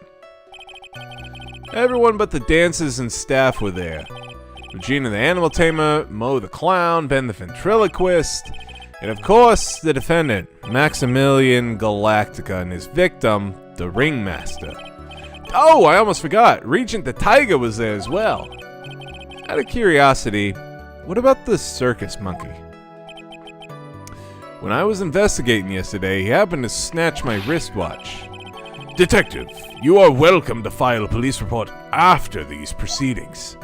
Everyone but the dancers and staff were there. Regina the animal tamer, Mo the clown, Ben the ventriloquist, and of course, the defendant, Maximilian Galactica, and his victim, the ringmaster. Oh, I almost forgot, Regent the tiger was there as well. Out of curiosity, what about the circus monkey? When I was investigating yesterday, he happened to snatch my wristwatch. Detective, you are welcome to file a police report after these proceedings.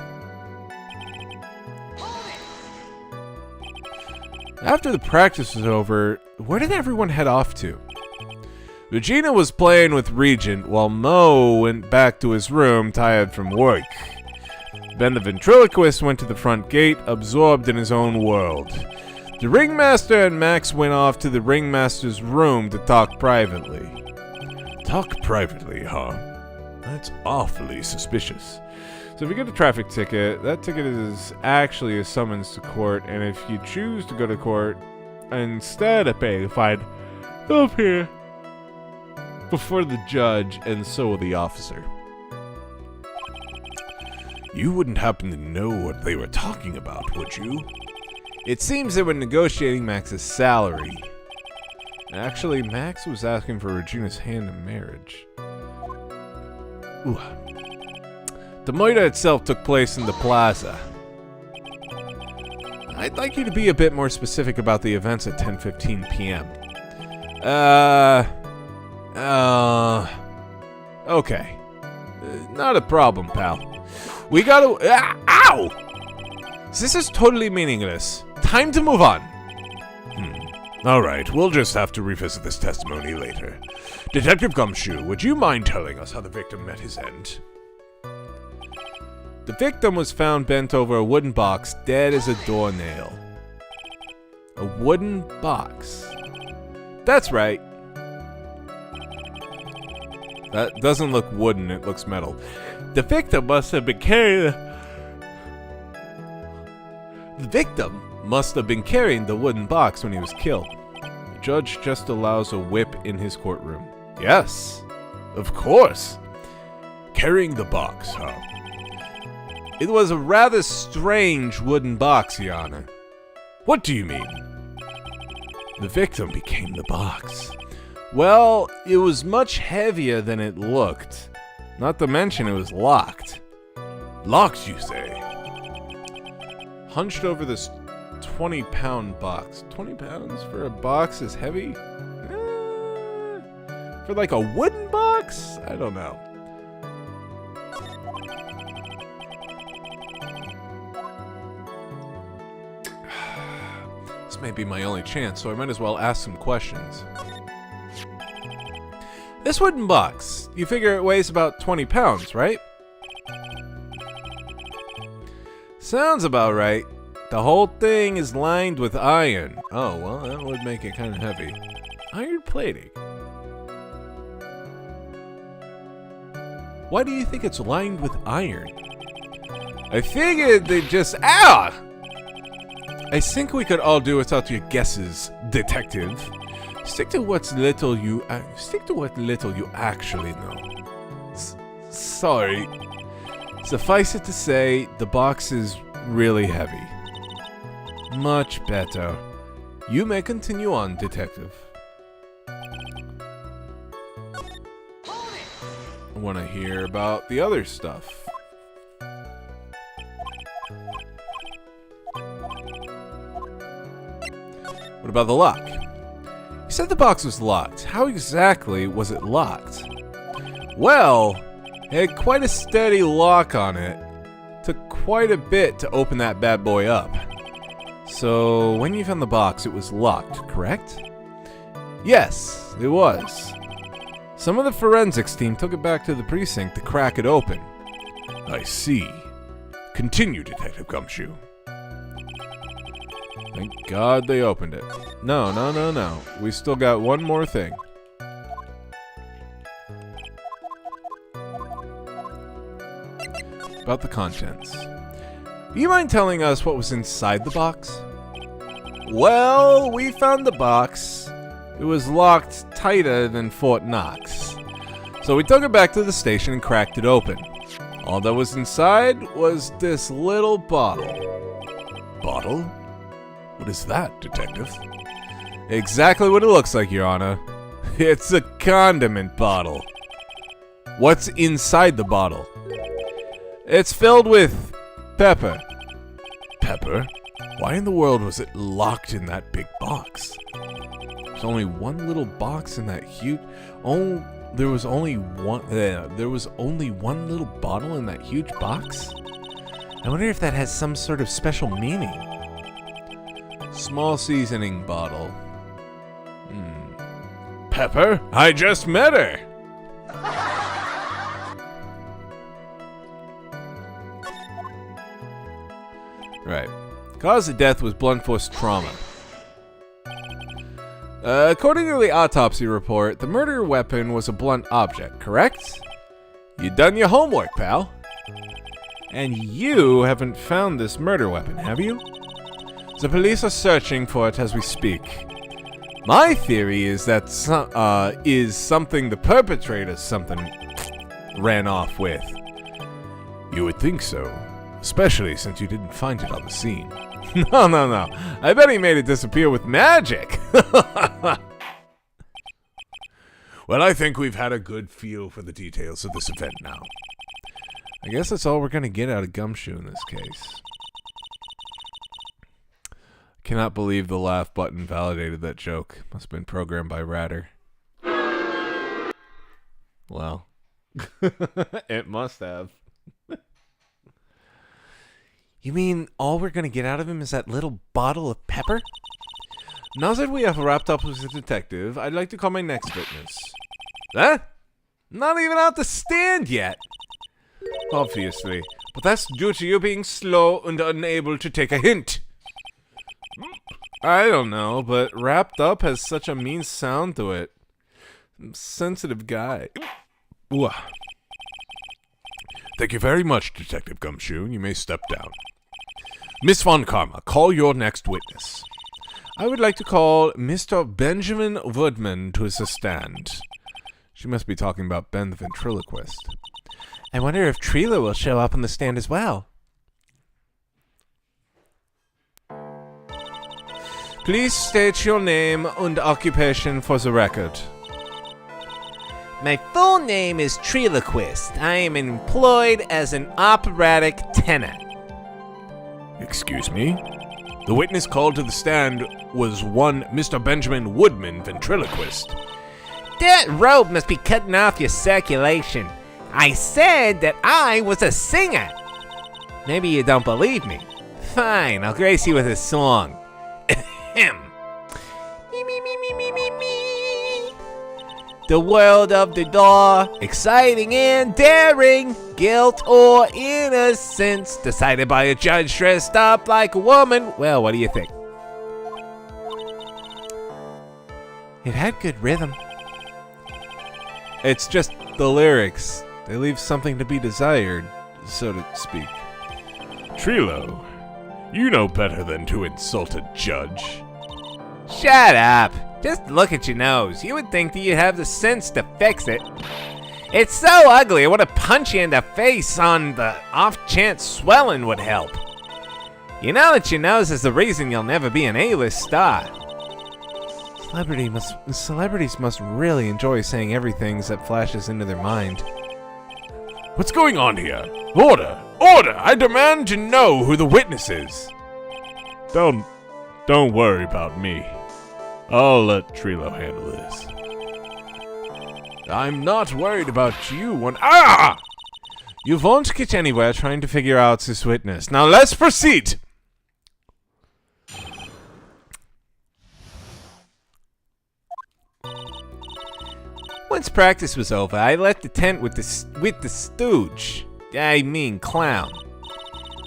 After the practice was over, where did everyone head off to? Regina was playing with Regent while Mo went back to his room tired from work. Ben the ventriloquist went to the front gate, absorbed in his own world. The ringmaster and Max went off to the ringmaster's room to talk privately. Talk privately, huh? That's awfully suspicious. So if you get a traffic ticket, that ticket is actually a summons to court, and if you choose to go to court instead of paying a fine, go up here before the judge, and so will the officer. You wouldn't happen to know what they were talking about, would you? It seems they were negotiating Max's salary. Actually, Max was asking for Regina's hand in marriage. Ooh. The murder itself took place in the plaza. I'd like you to be a bit more specific about the events at 10:15 p.m. Okay. Not a problem, pal. We gotta... ow! This is totally meaningless. Time to move on. Alright, we'll just have to revisit this testimony later. Detective Gumshoe, would you mind telling us how the victim met his end? The victim was found bent over a wooden box, dead as a doornail. A wooden box. That's right. That doesn't look wooden, it looks metal. The victim must have been carrying... The victim must have been carrying the wooden box when he was killed. The judge just allows a whip in his courtroom. Yes, of course. Carrying the box, huh? It was a rather strange wooden box, Your Honor. What do you mean? The victim became the box. Well, it was much heavier than it looked. Not to mention it was locked. Locked, you say? Hunched over this 20-pound box. 20 pounds for a box is heavy? For like a wooden box? I don't know. This may be my only chance, so I might as well ask some questions. This wooden box, you figure it weighs about 20 pounds, right? Sounds about right. The whole thing is lined with iron. Oh, well, that would make it kind of heavy. Iron plating. Why do you think it's lined with iron? I figured they just... Ah! I think we could all do without your guesses, detective. Stick to what little you actually know. Sorry. Suffice it to say, the box is really heavy. Much better. You may continue on, detective. I want to hear about the other stuff. What about the lock? You said the box was locked. How exactly was it locked? Well, it had quite a steady lock on it. Took quite a bit to open that bad boy up. So, when you found the box, it was locked, correct? Yes, it was. Some of the forensics team took it back to the precinct to crack it open. I see. Continue, Detective Gumshoe. Thank God they opened it. No. We still got one more thing. About the contents. Do you mind telling us what was inside the box? Well, we found the box. It was locked tighter than Fort Knox. So we took it back to the station and cracked it open. All that was inside was this little bottle. Bottle? What is that, Detective? Exactly what it looks like, Your Honor. It's a condiment bottle. What's inside the bottle? It's filled with pepper. Pepper? Why in the world was it locked in that big box? There's only one little box in that huge... Oh, there was only one little bottle in that huge box? I wonder if that has some sort of special meaning. Small seasoning bottle. Pepper? I just met her! Right. Cause of death was blunt force trauma. According to the autopsy report, the murder weapon was a blunt object, correct? You done your homework, pal. And you haven't found this murder weapon, have you? The police are searching for it as we speak. My theory is that something the perpetrator ran off with. You would think so, especially since you didn't find it on the scene. No. I bet he made it disappear with magic. Well, I think we've had a good feel for the details of this event now. I guess that's all we're going to get out of Gumshoe in this case. Cannot believe the laugh button validated that joke. Must have been programmed by Ratter. Well, it must have. You mean all we're gonna get out of him is that little bottle of pepper? Now that we have wrapped up with the detective, I'd like to call my next witness. Huh? Not even out to stand yet. Obviously, but that's due to you being slow and unable to take a hint. I don't know, but wrapped up has such a mean sound to it. I'm a sensitive guy. Ooh. Thank you very much, Detective Gumshoe. You may step down. Miss Von Karma, call your next witness. I would like to call Mr. Benjamin Woodman to his stand. She must be talking about Ben the ventriloquist. I wonder if Trila will show up on the stand as well. Please state your name and occupation for the record. My full name is Triloquist. I am employed as an operatic tenor. Excuse me? The witness called to the stand was one Mr. Benjamin Woodman, ventriloquist. That rope must be cutting off your circulation. I said that I was a singer. Maybe you don't believe me. Fine, I'll grace you with a song. Ahem. Me, me, me, me, me, me, me. The world of the law, exciting and daring, guilt or innocence, decided by a judge dressed up like a woman. Well, what do you think? It had good rhythm. It's just the lyrics. They leave something to be desired, so to speak. Trilo, you know better than to insult a judge. Shut up. Just look at your nose. You would think that you'd have the sense to fix it. It's so ugly, I want to punch you in the face on the off chance swelling would help. You know that your nose is the reason you'll never be an A-list star. Celebrities must really enjoy saying everything that flashes into their mind. What's going on here? Order! Order! I demand to know who the witness is. Don't worry about me. I'll let Trilo handle this. I'm not worried about you. Ah! You won't get anywhere trying to figure out this witness. Now let's proceed. Once practice was over, I left the tent with the stooge. I mean clown.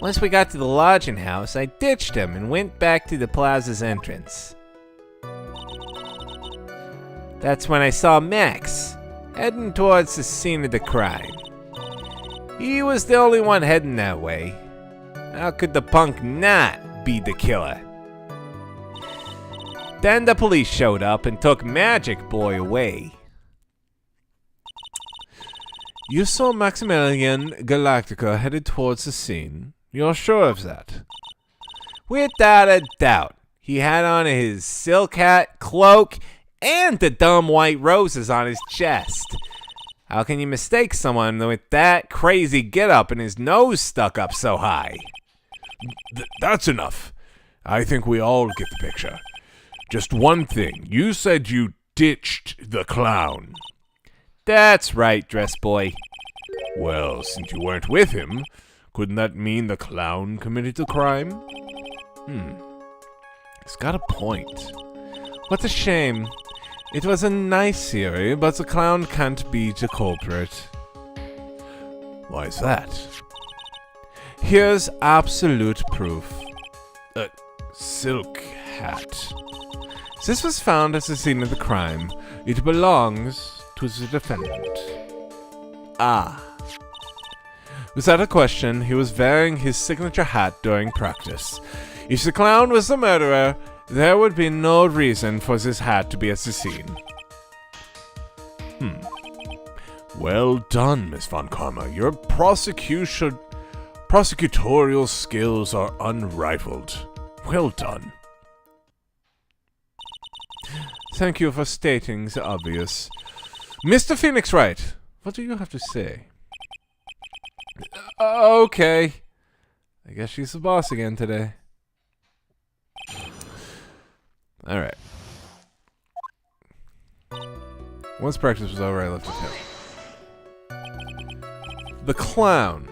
Once we got to the lodging house, I ditched him and went back to the plaza's entrance. That's when I saw Max, heading towards the scene of the crime. He was the only one heading that way. How could the punk not be the killer? Then the police showed up and took Magic Boy away. You saw Maximilian Galactica headed towards the scene. You're sure of that? Without a doubt. He had on his silk hat, cloak, and the dumb white roses on his chest. How can you mistake someone with that crazy getup and his nose stuck up so high? That's enough. I think we all get the picture. Just one thing. You said you ditched the clown. That's right, dress boy. Well, since you weren't with him, couldn't that mean the clown committed the crime? He's got a point. What a shame. It was a nice theory, but the clown can't be the culprit. Why is that? Here's absolute proof. A silk hat. This was found at the scene of the crime. It belongs to the defendant. Ah. Without a question, he was wearing his signature hat during practice. If the clown was the murderer, there would be no reason for this hat to be at the scene. Well done, Miss Von Karma. Your prosecutorial skills are unrivaled. Well done. Thank you for stating the obvious. Mr. Phoenix Wright, what do you have to say? Okay. I guess she's the boss again today. Alright. Once practice was over, I left the tent. The clown.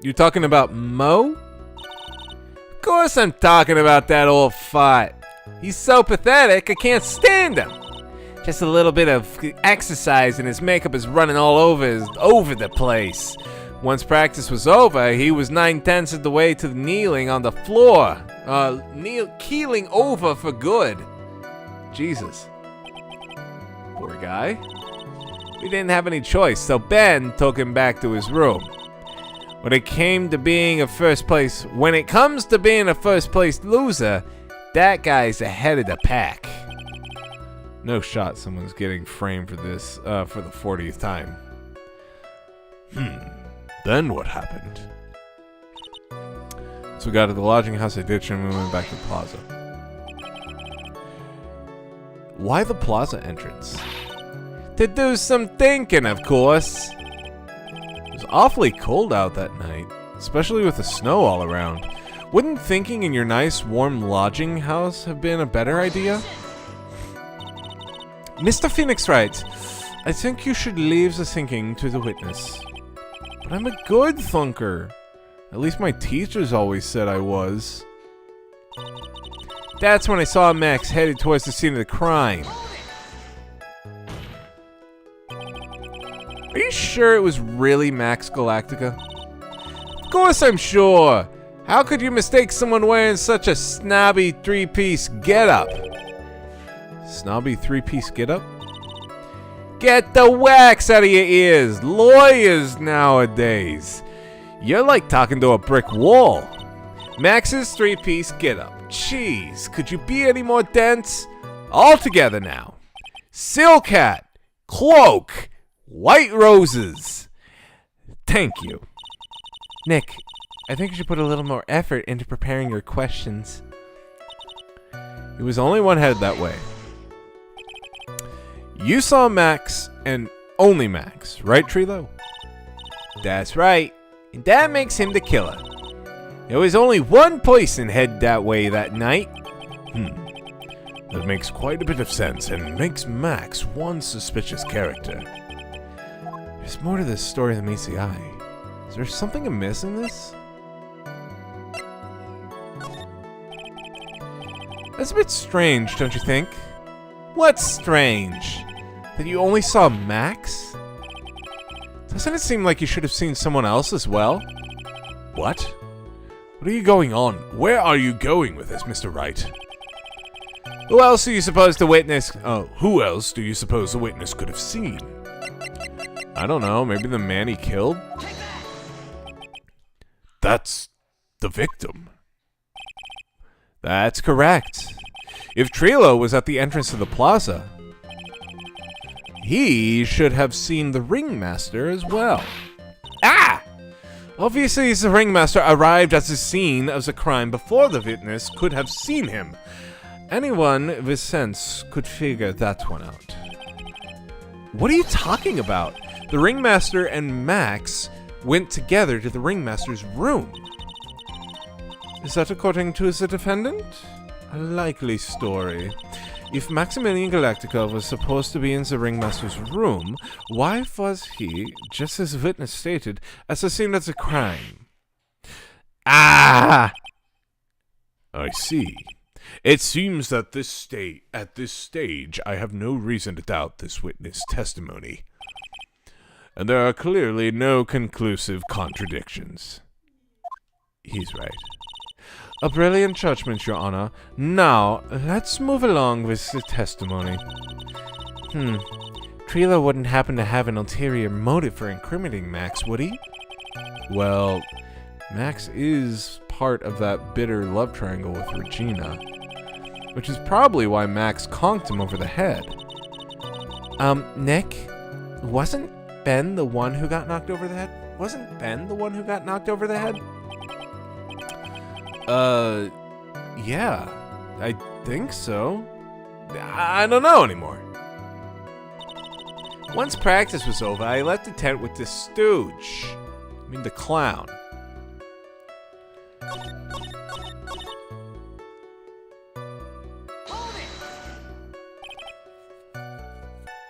You talking about Mo? Of course I'm talking about that old fart. He's so pathetic, I can't stand him. Just a little bit of exercise and his makeup is running all over the place. Once practice was over, he was 9/10 of the way to kneeling on the floor. Keeling over for good. Jesus. Poor guy. We didn't have any choice, so Ben took him back to his room. When it comes to being a first place loser, that guy's ahead of the pack. No shot someone's getting framed for this, for the 40th time. Then what happened? So we got to the lodging house, I ditched him, and we went back to the plaza. Why the plaza entrance? To do some thinking, of course. It was awfully cold out that night, especially with the snow all around. Wouldn't thinking in your nice, warm lodging house have been a better idea? Mr. Phoenix Wright, I think you should leave the thinking to the witness. But I'm a good thunker. At least my teachers always said I was. That's when I saw Max headed towards the scene of the crime. Are you sure it was really Max Galactica? Of course I'm sure! How could you mistake someone wearing such a snobby three-piece getup? Snobby three-piece getup? Get the wax out of your ears! Lawyers nowadays! You're like talking to a brick wall. Max's three-piece getup. Jeez, could you be any more dense? All together now. Silk hat, cloak, white roses. Thank you. Nick, I think you should put a little more effort into preparing your questions. It was only one headed that way. You saw Max and only Max, right, Trilo? That's right. And that makes him the killer. There was only one person headed that way that night. That makes quite a bit of sense and makes Max one suspicious character. There's more to this story than meets the eye. Is there something amiss in this? That's a bit strange, don't you think? What's strange? That you only saw Max? Doesn't it seem like you should have seen someone else as well? What? What are you going on? Where are you going with this, Mr. Wright? Who else do you suppose the witness... Who else do you suppose the witness could have seen? I don't know, maybe the man he killed? That's the victim. That's correct. If Trilo was at the entrance to the plaza, he should have seen the ringmaster as well. Ah! Obviously, the ringmaster arrived at the scene of the crime before the witness could have seen him. Anyone with sense could figure that one out. What are you talking about? The ringmaster and Max went together to the ringmaster's room. Is that according to the defendant? A likely story. If Maximilian Galactica was supposed to be in the ringmaster's room, why was he, just as the witness stated, at the scene of the crime? Ah! I see. It seems that at this stage, I have no reason to doubt this witness' testimony. And there are clearly no conclusive contradictions. He's right. A brilliant judgment, Your Honor. Now, let's move along with the testimony. Trilo wouldn't happen to have an ulterior motive for incriminating Max, would he? Well, Max is part of that bitter love triangle with Regina, which is probably why Max conked him over the head. Nick, wasn't Ben the one who got knocked over the head? Wasn't Ben the one who got knocked over the head? Yeah, I think so. I don't know anymore. Once practice was over, I left the tent with the stooge. I mean, the clown.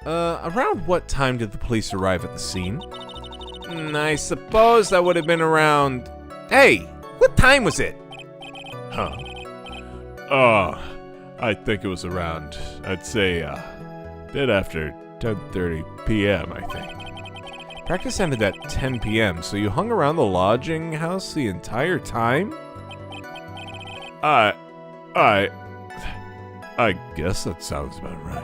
Around what time did the police arrive at the scene? I suppose that would have been around... Hey, what time was it? Huh. I think it was around, I'd say, a bit after 10:30 p.m., I think. Practice ended at 10 p.m., so you hung around the lodging house the entire time? I guess that sounds about right.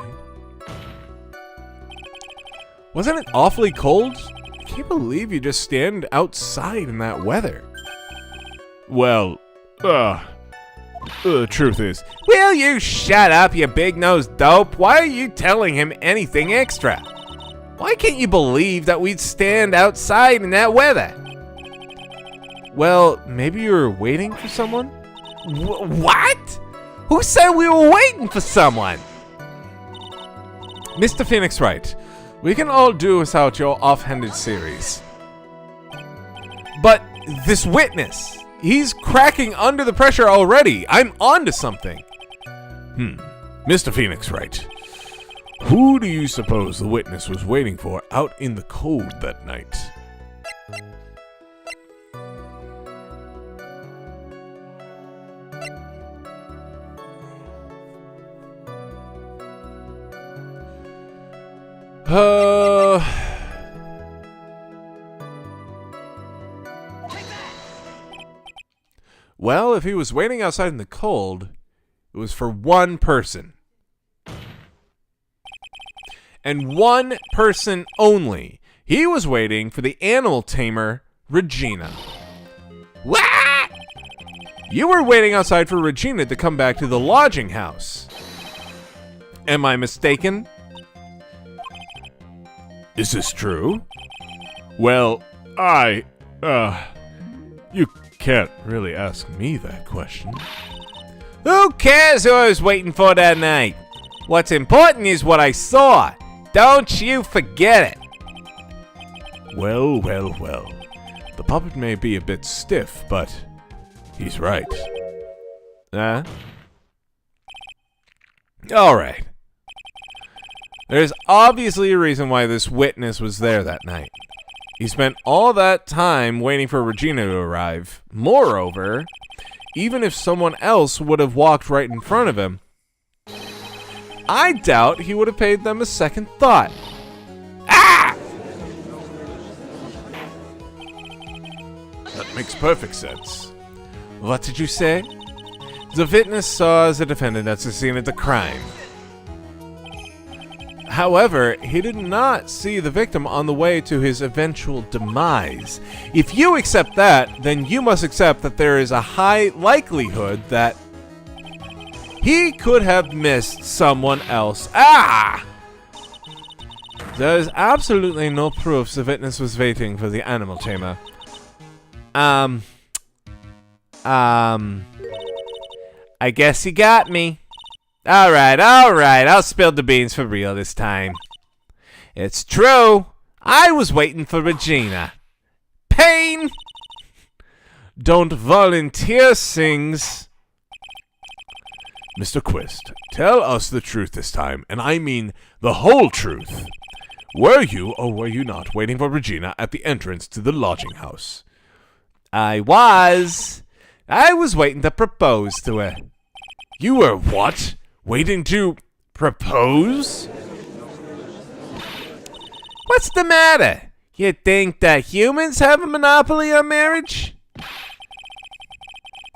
Wasn't it awfully cold? I can't believe you just stand outside in that weather. Well, the truth is... Will you shut up, you big-nosed dope? Why are you telling him anything extra? Why can't you believe that we'd stand outside in that weather? Well, maybe you were waiting for someone? What? Who said we were waiting for someone? Mr. Phoenix Wright, we can all do without your offhanded series. But this witness, he's cracking under the pressure already. I'm onto something. Mr. Phoenix Wright, Who do you suppose the witness was waiting for out in the cold that night? Well, if he was waiting outside in the cold, it was for one person. And one person only. He was waiting for the animal tamer, Regina. What? You were waiting outside for Regina to come back to the lodging house. Am I mistaken? Is this true? Well, you can't really ask me that question. Who cares who I was waiting for that night? What's important is what I saw. Don't you forget it. Well. The puppet may be a bit stiff, but he's right. Huh? Alright. There's obviously a reason why this witness was there that night. He spent all that time waiting for Regina to arrive. Moreover, even if someone else would have walked right in front of him, I doubt he would have paid them a second thought. Ah! That makes perfect sense. What did you say? The witness saw the defendant at the scene of the crime. However, he did not see the victim on the way to his eventual demise. If you accept that, then you must accept that there is a high likelihood that he could have missed someone else. Ah! There is absolutely no proof the witness was waiting for the animal tamer. I guess you got me. Alright, I'll spill the beans for real this time. It's true. I was waiting for Regina. Pain! Don't volunteer things. Mr. Quist, tell us the truth this time, and I mean the whole truth. Were you or were you not waiting for Regina at the entrance to the lodging house? I was waiting to propose to her. You were what? Waiting to propose? What's the matter? You think that humans have a monopoly on marriage?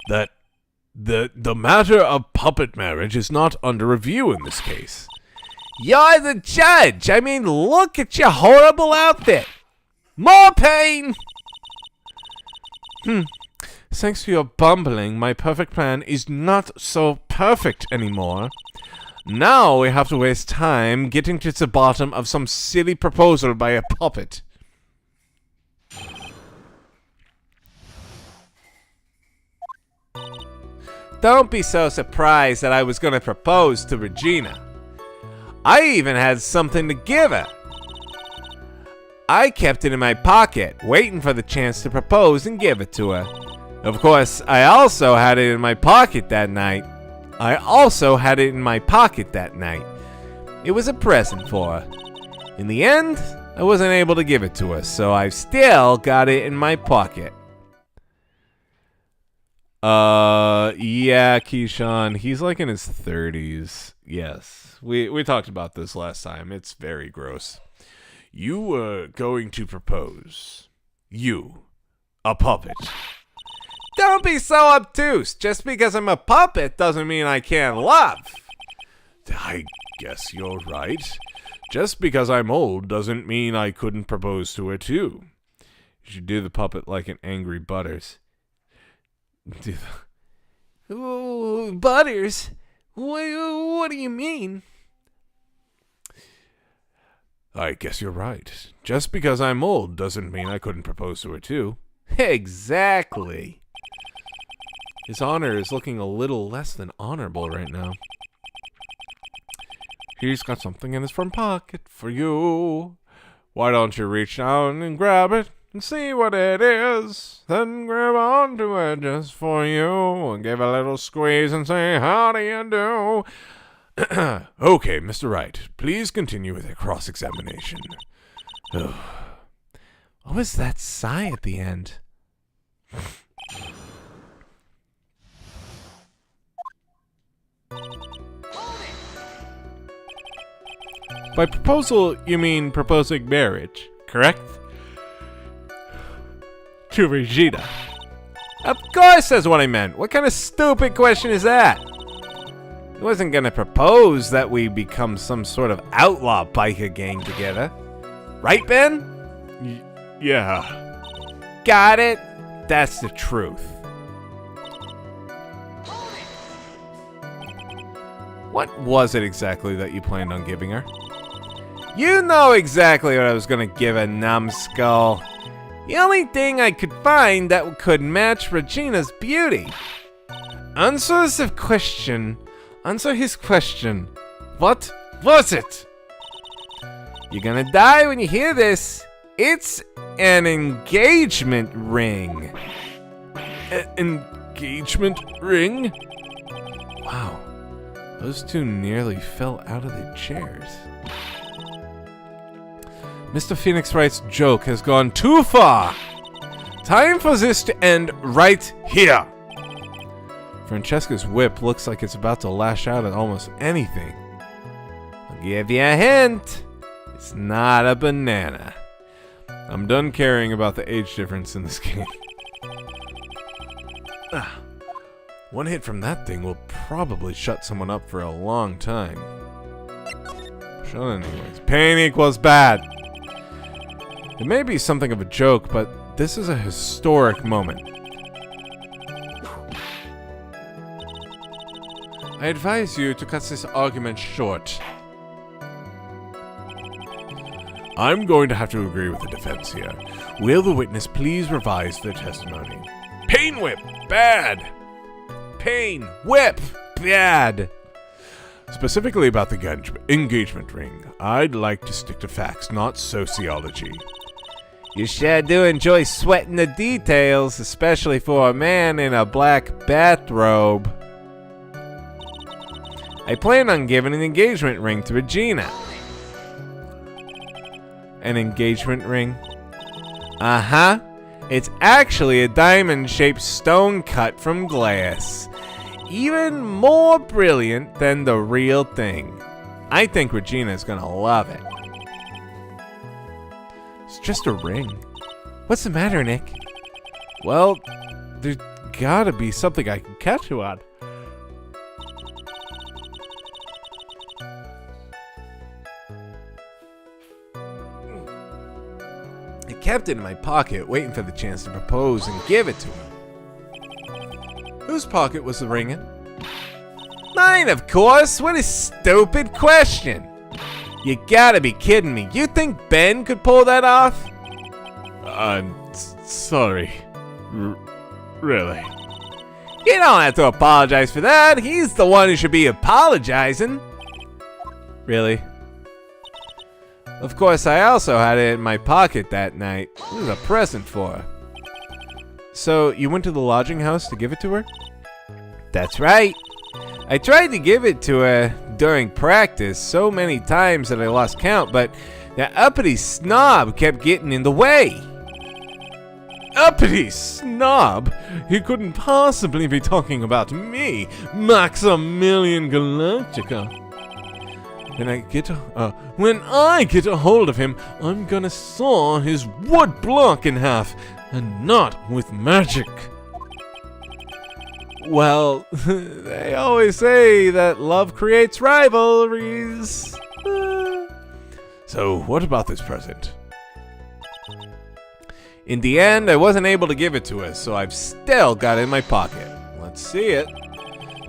That the matter of puppet marriage is not under review in this case. You're the judge. I mean, look at your horrible outfit. More pain. Thanks to your bumbling, my perfect plan is not so perfect anymore. Now we have to waste time getting to the bottom of some silly proposal by a puppet. Don't be so surprised that I was going to propose to Regina. I even had something to give her. I kept it in my pocket, waiting for the chance to propose and give it to her. Of course, I also had it in my pocket that night. It was a present for her. In the end, I wasn't able to give it to her, so I've still got it in my pocket. Yeah, Keyshawn, he's like in his 30s. Yes, we talked about this last time. It's very gross. You were going to propose. You, a puppet. Don't be so obtuse. Just because I'm a puppet doesn't mean I can't love. I guess you're right. Just because I'm old doesn't mean I couldn't propose to her too. You should do the puppet like an angry Butters. Ooh, Butters? What do you mean? I guess you're right. Just because I'm old doesn't mean I couldn't propose to her too. Exactly. His honor is looking a little less than honorable right now. He's got something in his front pocket for you. Why don't you reach down and grab it and see what it is? Then grab onto it just for you and give a little squeeze and say, how do you do? Okay, Mr. Wright, please continue with your cross-examination. What was that sigh at the end? By proposal, you mean proposing marriage, correct? To Regina. Of course that's what I meant. What kind of stupid question is that? I wasn't gonna propose that we become some sort of outlaw biker gang together. Right, Ben? Yeah. Got it? That's the truth. What was it exactly that you planned on giving her? You know exactly what I was gonna give a numbskull. The only thing I could find that could match Regina's beauty. Answer his question. Answer his question. What was it? You're gonna die when you hear this. It's an engagement ring. Engagement ring? Wow. Those two nearly fell out of their chairs. Mr. Phoenix Wright's joke has gone too far. Time for this to end right here. Francesca's whip looks like it's about to lash out at almost anything. I'll give you a hint. It's not a banana. I'm done caring about the age difference in this game. One hit from that thing will probably shut someone up for a long time. Shut anyways. Pain equals bad. It may be something of a joke, but this is a historic moment. I advise you to cut this argument short. I'm going to have to agree with the defense here. Will the witness please revise their testimony? Pain whip, bad. Pain whip, bad. Specifically about the engagement ring, I'd like to stick to facts, not sociology. You sure do enjoy sweating the details, especially for a man in a black bathrobe. I plan on giving an engagement ring to Regina. An engagement ring? Uh-huh. It's actually a diamond-shaped stone cut from glass. Even more brilliant than the real thing. I think Regina's gonna love it. It's just a ring. What's the matter, Nick? Well, there's gotta be something I can catch you on. I kept it in my pocket, waiting for the chance to propose and give it to him. Whose pocket was the ring in? Mine, of course! What a stupid question! You gotta be kidding me. You think Ben could pull that off? I'm sorry. Really? You don't have to apologize for that. He's the one who should be apologizing. Really? Of course, I also had it in my pocket that night. It was a present for her. So, you went to the lodging house to give it to her? That's right. I tried to give it to her during practice so many times that I lost count, but that uppity snob kept getting in the way. Uppity snob? He couldn't possibly be talking about me, Maximilian Galactica. When I get a hold of him, I'm gonna saw his wood block in half, and not with magic. Well, they always say that love creates rivalries. So, what about this present? In the end, I wasn't able to give it to her, so I've still got it in my pocket. Let's see it.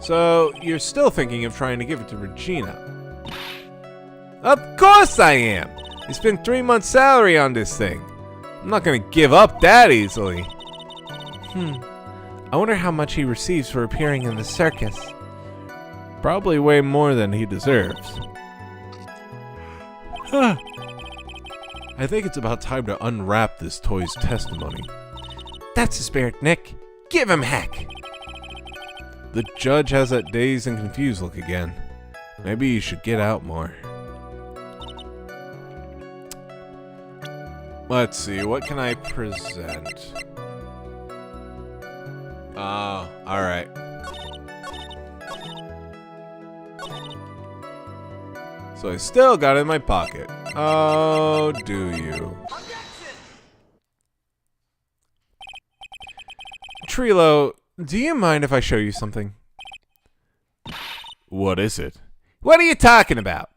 So, you're still thinking of trying to give it to Regina? Of course I am! I spent 3 months' salary on this thing. I'm not gonna give up that easily. I wonder how much he receives for appearing in the circus. Probably way more than he deserves. I think it's about time to unwrap this toy's testimony. That's the spirit, Nick. Give him heck! The judge has that dazed and confused look again. Maybe you should get out more. Let's see, what can I present? Oh, alright. So I still got it in my pocket. Oh, do you? Trilo, do you mind if I show you something? What is it? What are you talking about?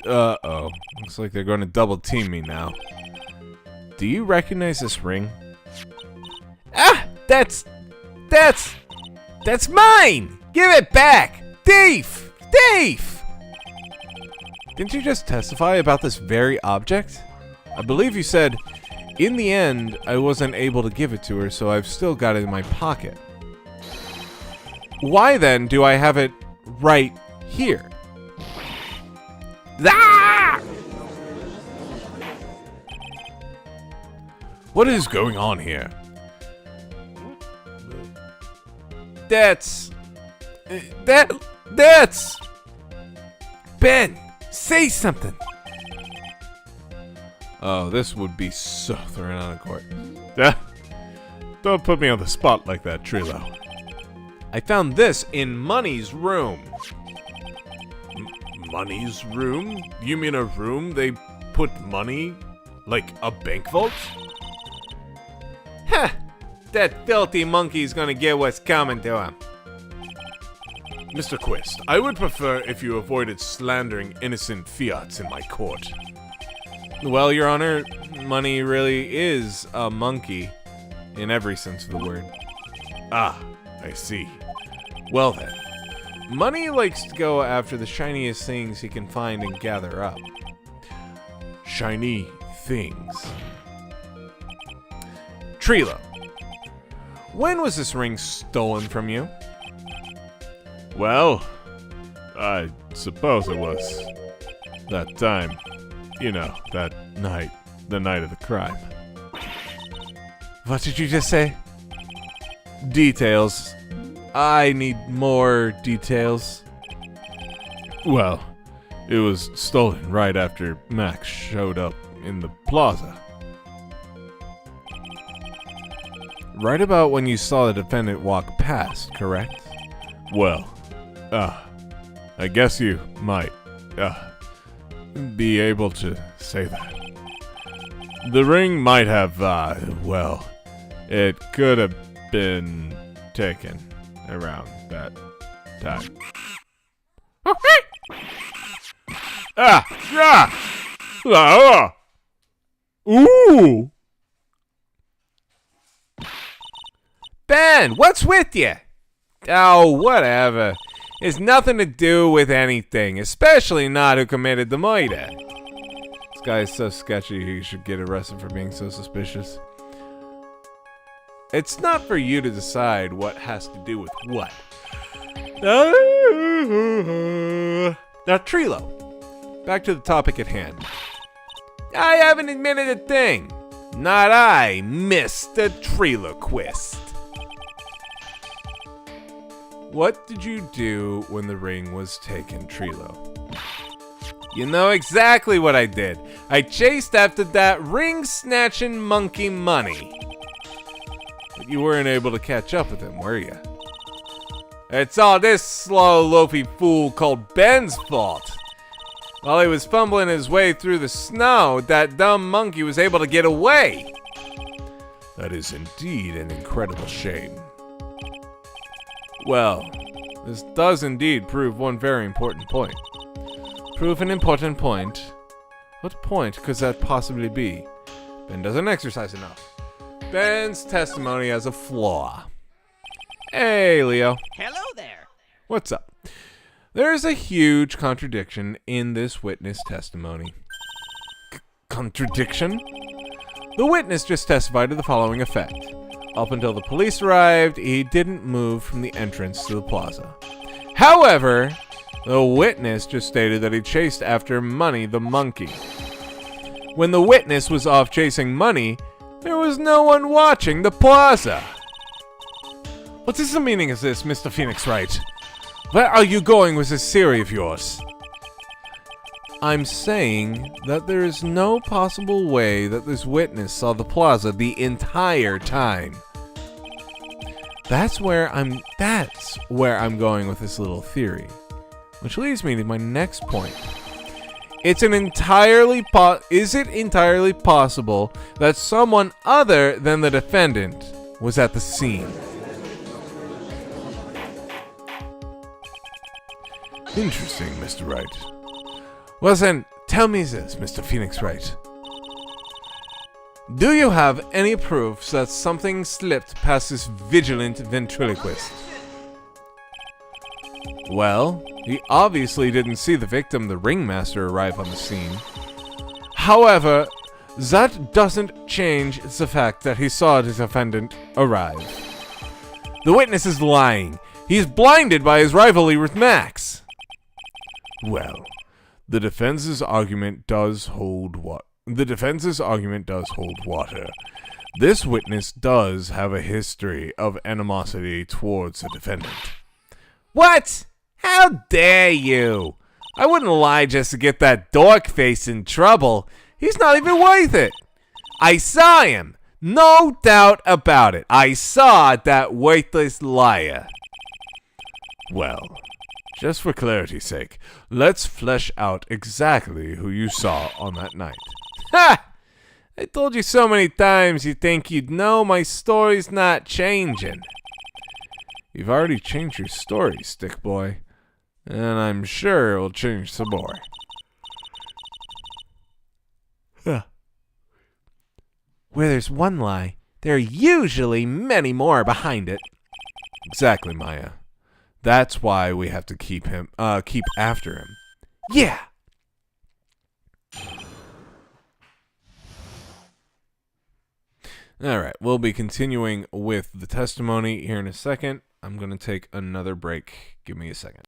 Uh-oh. Looks like they're going to double team me now. Do you recognize this ring? Ah! That's mine! Give it back! Thief! Thief! Didn't you just testify about this very object? I believe you said, in the end, I wasn't able to give it to her, so I've still got it in my pocket. Why then do I have it right here? Ah! What is going on here? That's... Ben, say something. Oh, this would be so thrown out of court. Don't put me on the spot like that, Trilo. I found this in Money's room. Money's room? You mean a room they put money? Like a bank vault? Heh! That filthy monkey's gonna get what's coming to him. Mr. Quist, I would prefer if you avoided slandering innocent fiats in my court. Well, Your Honor, Money really is a monkey. In every sense of the word. Ah, I see. Well then. Money likes to go after the shiniest things he can find and gather up. Shiny things. Trilo, when was this ring stolen from you? Well, I suppose it was that time. You know, that night. The night of the crime. What did you just say? Details. I need more details. Well, it was stolen right after Max showed up in the plaza. Right about when you saw the defendant walk past, correct? Well, I guess you might, be able to say that. The ring might have, well, it could have been taken around that time. Ooh! Ben, what's with you? Oh, whatever. It's nothing to do with anything, especially not who committed the murder. This guy is so sketchy, he should get arrested for being so suspicious. It's not for you to decide what has to do with what. Now, Trilo, back to the topic at hand. I haven't admitted a thing. Not I, Mr. Triloquist. What did you do when the ring was taken, Trilo? You know exactly what I did. I chased after that ring-snatching monkey Money. But you weren't able to catch up with him, were you? It's all this slow, loafy fool called Ben's fault. While he was fumbling his way through the snow, that dumb monkey was able to get away. That is indeed an incredible shame. Well, this does indeed prove one very important point. Prove an important point? What point could that possibly be? Ben doesn't exercise enough. Ben's testimony has a flaw. Hey, Leo. Hello there. What's up? There's a huge contradiction in this witness testimony. Contradiction? The witness just testified to the following effect. Up until the police arrived, he didn't move from the entrance to the plaza. However, the witness just stated that he chased after Money the monkey. When the witness was off chasing Money, there was no one watching the plaza. What is the meaning of this, Mr. Phoenix Wright? Where are you going with this theory of yours? I'm saying that there is no possible way that this witness saw the plaza the entire time. That's where I'm going with this little theory. Which leads me to my next point. Is it entirely possible that someone other than the defendant was at the scene? Interesting, Mr. Wright. Well then, tell me this, Mr. Phoenix Wright. Do you have any proofs that something slipped past this vigilant ventriloquist? Well, he obviously didn't see the victim, the ringmaster, arrive on the scene. However, that doesn't change the fact that he saw the defendant arrive. The witness is lying. He's blinded by his rivalry with Max. Well, the defense's argument does hold water. This witness does have a history of animosity towards the defendant. What? How dare you? I wouldn't lie just to get that dork face in trouble. He's not even worth it. I saw him. No doubt about it. I saw that worthless liar. Well, just for clarity's sake, let's flesh out exactly who you saw on that night. Ha! I told you so many times you think you'd know. My story's not changing. You've already changed your story, Stick Boy. And I'm sure it'll change some more. Huh. Where there's one lie, there are usually many more behind it. Exactly, Maya. That's why we have to keep after him. Yeah. Alright, we'll be continuing with the testimony here in a second. I'm going to take another break. Give me a second.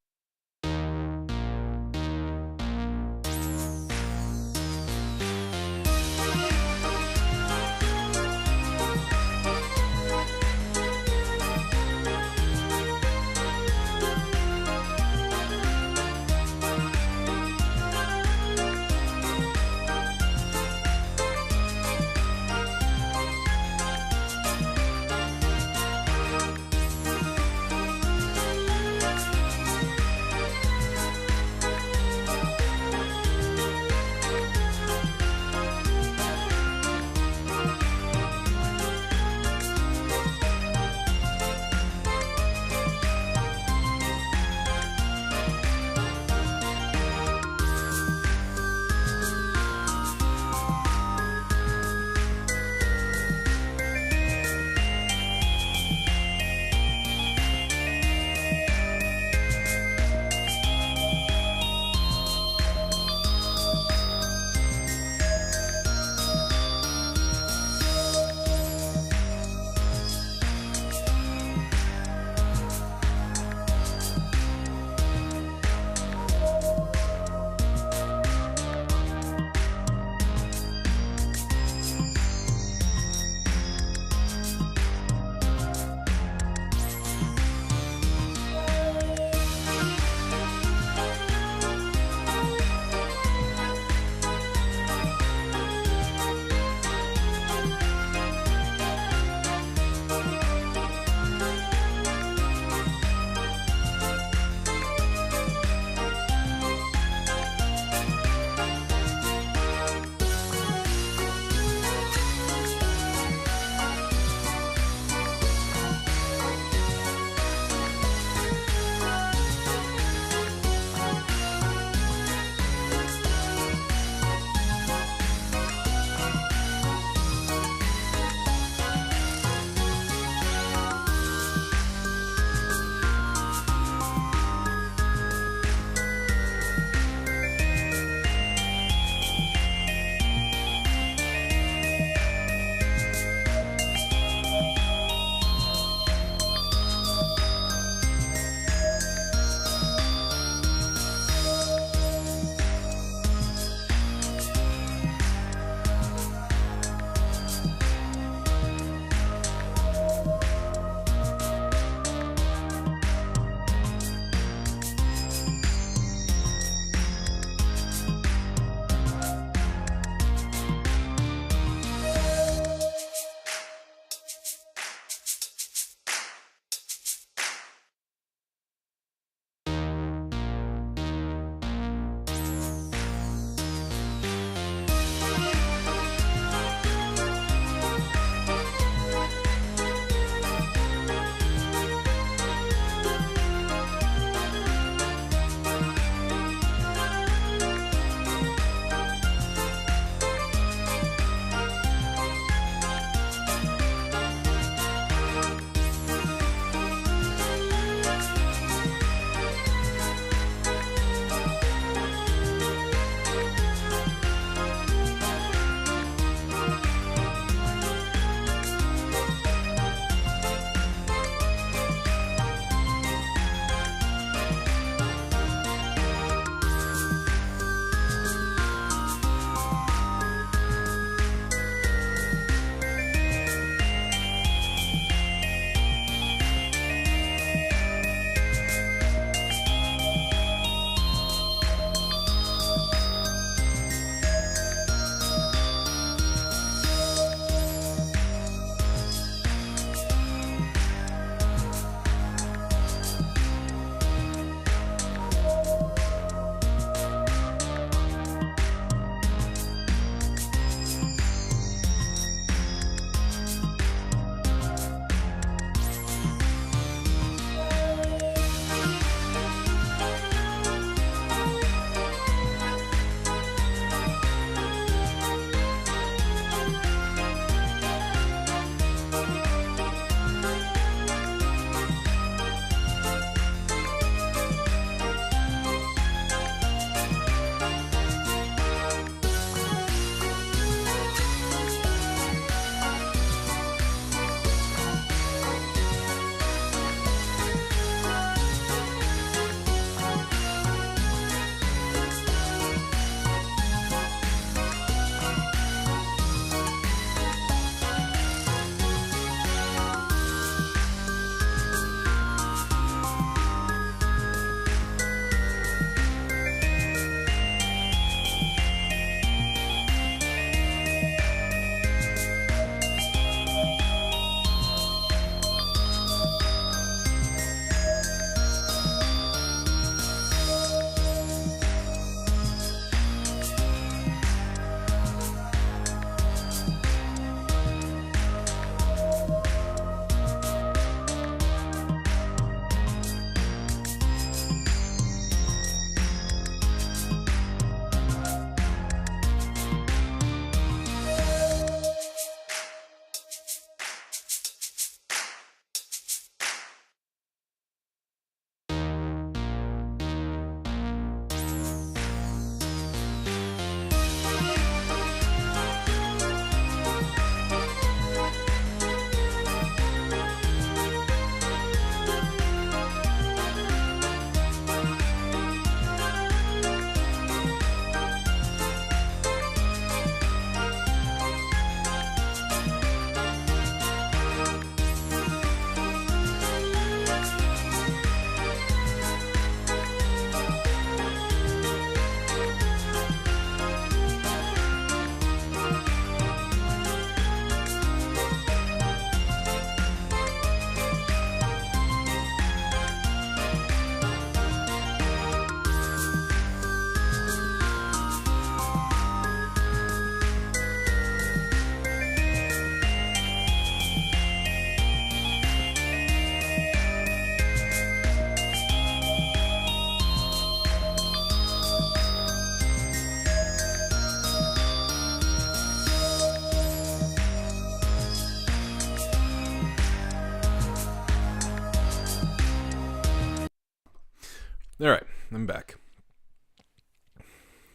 Alright, I'm back.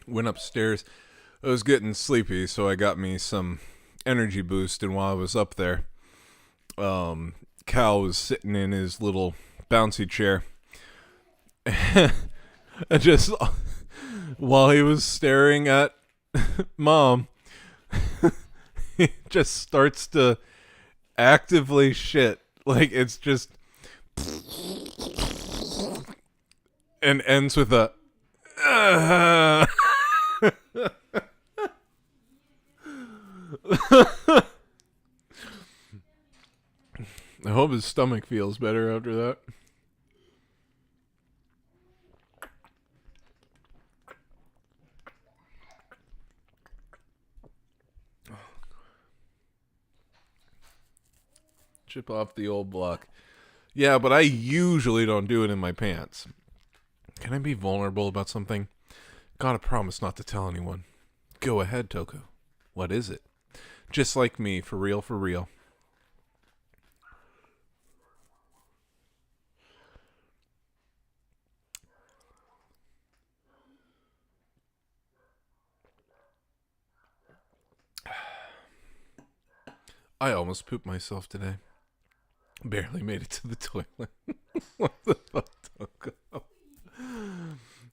Went upstairs. I was getting sleepy, so I got me some energy boost, and while I was up there, Cal was sitting in his little bouncy chair. And just while he was staring at Mom, he just starts to actively shit. Like, it's just... and ends with a... I hope his stomach feels better after that. Chip off the old block. Yeah, but I usually don't do it in my pants. Can I be vulnerable about something? Gotta promise not to tell anyone. Go ahead, Toko. What is it? Just like me, for real, for real. I almost pooped myself today. Barely made it to the toilet. What the fuck, Toko?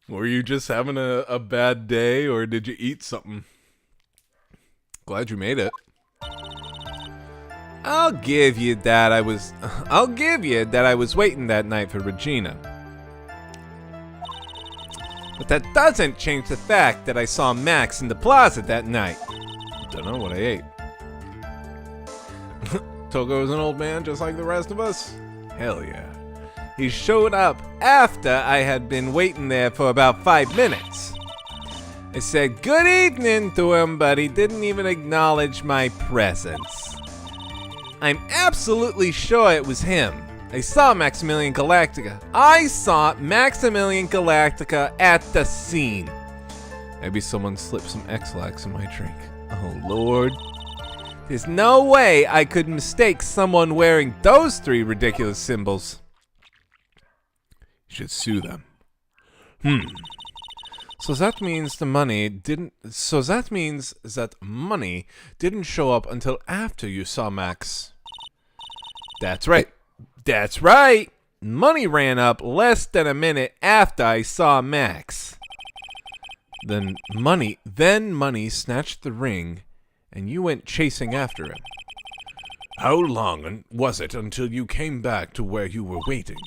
Were you just having a bad day, or did you eat something? Glad you made it. I'll give you that I was waiting that night for Regina. But that doesn't change the fact that I saw Max in the plaza that night. Don't know what I ate. Toko is an old man just like the rest of us? Hell yeah. He showed up after I had been waiting there for about 5 minutes. I said good evening to him, but he didn't even acknowledge my presence. I'm absolutely sure it was him. I saw Maximilian Galactica. At the scene. Maybe someone slipped some X-Lax in my drink. Oh, Lord. There's no way I could mistake someone wearing those 3 ridiculous symbols. You should sue them. So that means that money didn't show up until after you saw Max. That's right. That's right. Money ran up less than a minute after I saw Max. Then money snatched the ring, and you went chasing after him. How long was it until you came back to where you were waiting?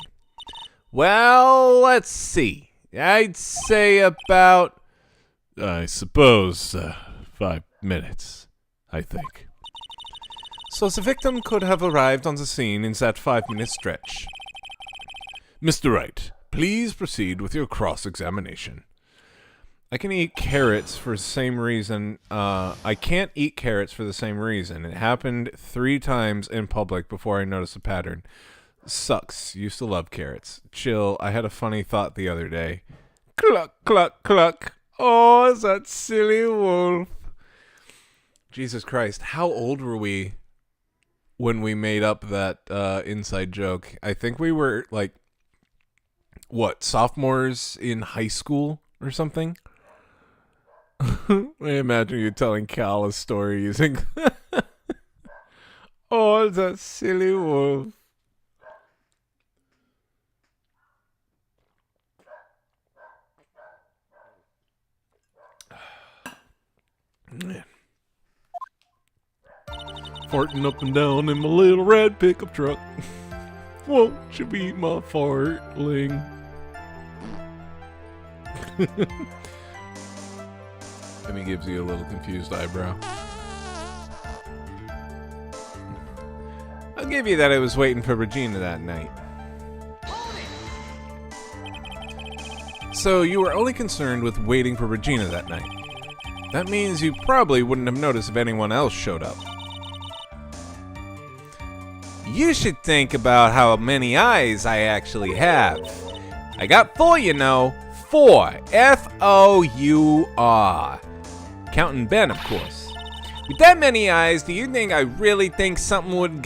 Well, let's see. I'd say about... I suppose 5 minutes, I think. So the victim could have arrived on the scene in that 5-minute stretch. Mr. Wright, please proceed with your cross-examination. I can eat carrots for the same reason. I can't eat carrots for the same reason. It happened 3 times in public before I noticed a pattern. Sucks. Used to love carrots. Chill. I had a funny thought the other day. Cluck, cluck, cluck. Oh, that silly wolf. Jesus Christ. How old were we when we made up that inside joke? I think we were like, what, sophomores in high school or something? I imagine you telling Cal a story using oh, that silly wolf. Man. Farting up and down in my little red pickup truck. Won't you be my fartling? And he gives you a little confused eyebrow. I'll give you that I was waiting for Regina that night. So you were only concerned with waiting for Regina that night. That means you probably wouldn't have noticed if anyone else showed up. You should think about how many eyes I actually have. I got 4, you know. 4. F-O-U-R. Counting Ben, of course. With that many eyes, do you really think something would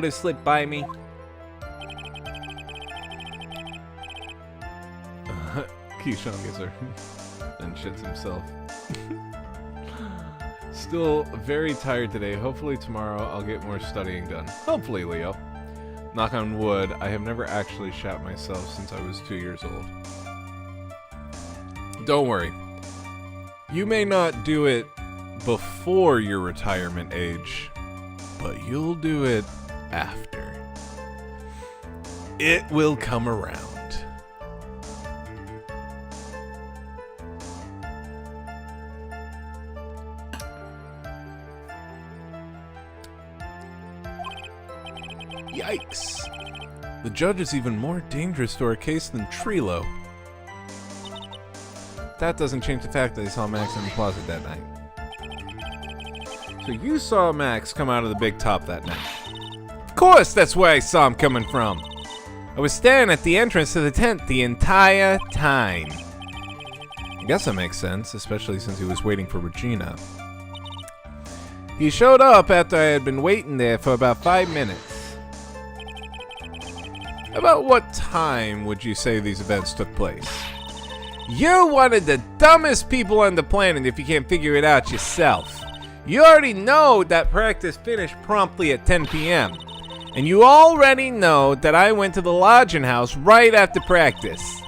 have slipped by me? Keyshawn gets her and shits himself. Still very tired today. Hopefully tomorrow I'll get more studying done. Hopefully, Leo. Knock on wood, I have never actually shat myself since I was 2 years old. Don't worry. You may not do it before your retirement age, but you'll do it after. It will come around. Yikes. The judge is even more dangerous to our case than Trilo. That doesn't change the fact that I saw Max in the closet that night. So you saw Max come out of the big top that night. Of course that's where I saw him coming from. I was staring at the entrance to the tent the entire time. I guess that makes sense, especially since he was waiting for Regina. He showed up after I had been waiting there for about 5 minutes. About what time would you say these events took place? You're one of the dumbest people on the planet if you can't figure it out yourself. You already know that practice finished promptly at 10 p.m. And you already know that I went to the lodging house right after practice.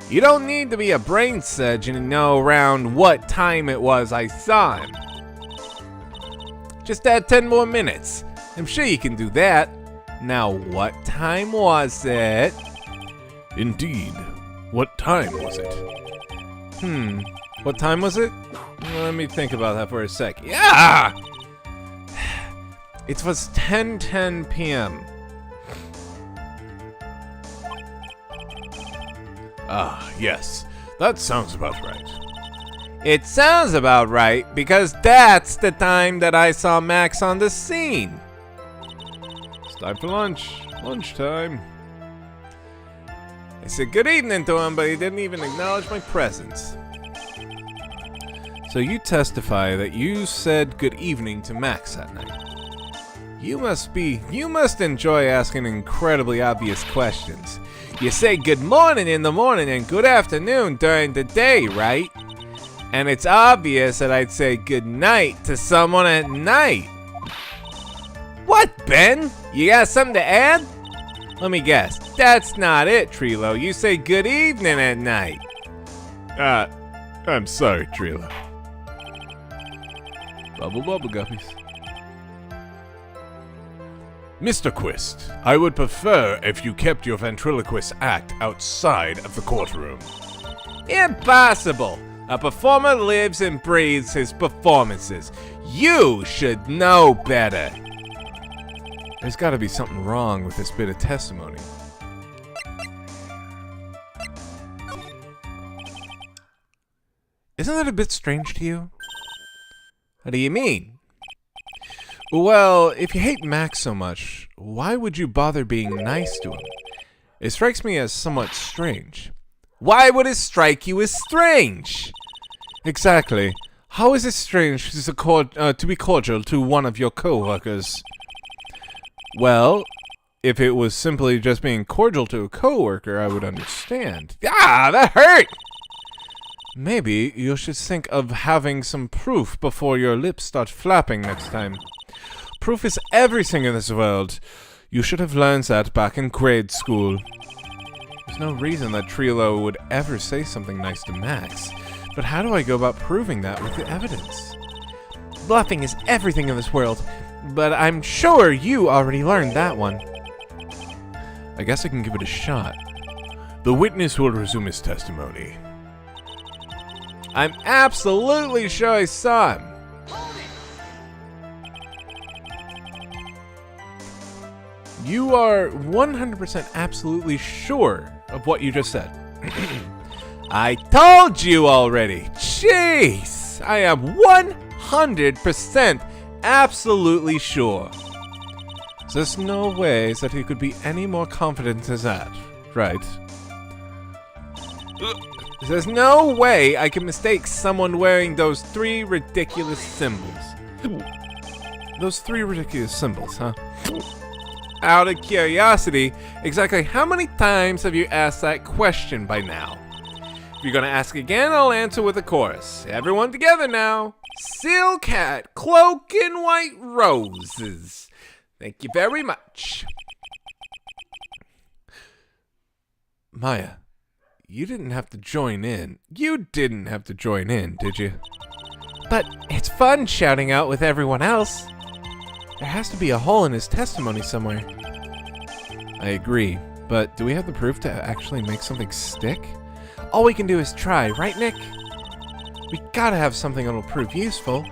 You don't need to be a brain surgeon to know around what time it was I saw him. Just add 10 more minutes. I'm sure you can do that. Now, what time was it? Indeed. What time was it? What time was it? Let me think about that for a sec. Yeah! It was 10:10 p.m. Ah, yes. That sounds about right. It sounds about right because that's the time that I saw Max on the scene. It's time for lunch. Lunchtime. I said good evening to him, but he didn't even acknowledge my presence. So you testify that you said good evening to Max that night. You must enjoy asking incredibly obvious questions. You say good morning in the morning and good afternoon during the day, right? And it's obvious that I'd say good night to someone at night. What, Ben? You got something to add? Let me guess. That's not it, Trilo. You say good evening at night. I'm sorry, Trilo. Bubble guppies. Mr. Quist, I would prefer if you kept your ventriloquist act outside of the courtroom. Impossible! A performer lives and breathes his performances. You should know better. There's got to be something wrong with this bit of testimony. Isn't that a bit strange to you? What do you mean? Well, if you hate Max so much, why would you bother being nice to him? It strikes me as somewhat strange. Why would it strike you as strange? Exactly. How is it strange to be cordial to one of your co-workers? Well, if it was simply just being cordial to a co-worker, I would understand. Ah, that hurt! Maybe you should think of having some proof before your lips start flapping next time. Proof is everything in this world. You should have learned that back in grade school. There's no reason that Trilo would ever say something nice to Max. But how do I go about proving that with the evidence? Bluffing is everything in this world, but I'm sure you already learned that one. I guess I can give it a shot. The witness will resume his testimony. I'm absolutely sure I saw him. You are 100% absolutely sure of what you just said. I told you already. Jeez, I am 100% absolutely sure. There's no way that he could be any more confident than that, right? There's no way I can mistake someone wearing those 3 ridiculous symbols. Those 3 ridiculous symbols, huh? Out of curiosity, exactly how many times have you asked that question by now? If you're gonna ask again, I'll answer with a chorus. Everyone together now. Silk hat, cloak, and white roses. Thank you very much. Maya, you didn't have to join in. You didn't have to join in, did you? But it's fun shouting out with everyone else. There has to be a hole in his testimony somewhere. I agree, but do we have the proof to actually make something stick? All we can do is try, right, Nick? We gotta have something that'll prove useful.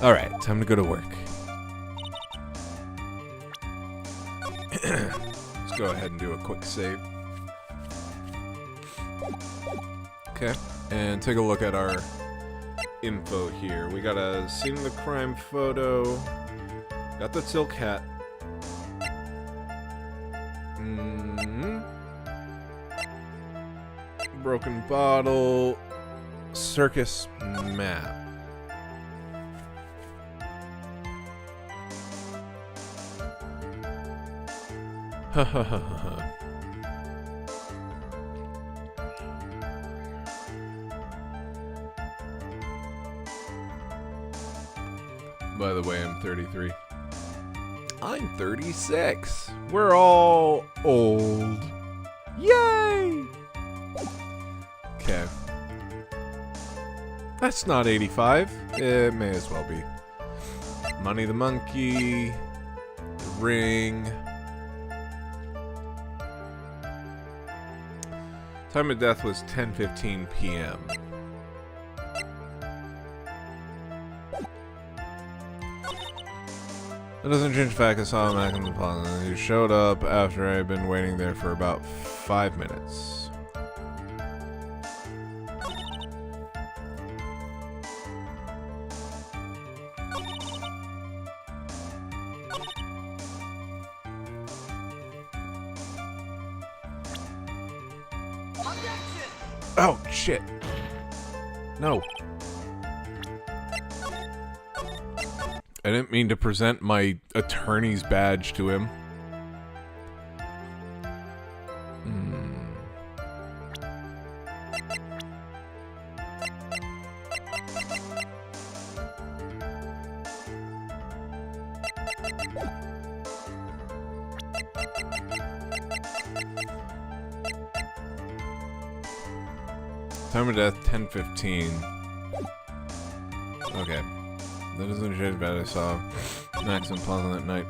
Alright, time to go to work. Let's go ahead and do a quick save. Okay, and take a look at our info here. We got a scene of the crime photo. Got the silk hat. Broken bottle. Circus map. Ha ha ha ha. By the way, I'm 33. I'm 36. We're all old. Yay! Okay. That's not 85. It may as well be. Money the Monkey. The Ring. Time of death was 10:15 p.m. That doesn't change the fact I saw him back in the plaza. He showed up after I had been waiting there for about 5 minutes. Oh, shit. No. I didn't mean to present my attorney's badge to him. Time of death, 10:15. Okay. That doesn't change bad. I saw Max and Plaza that night.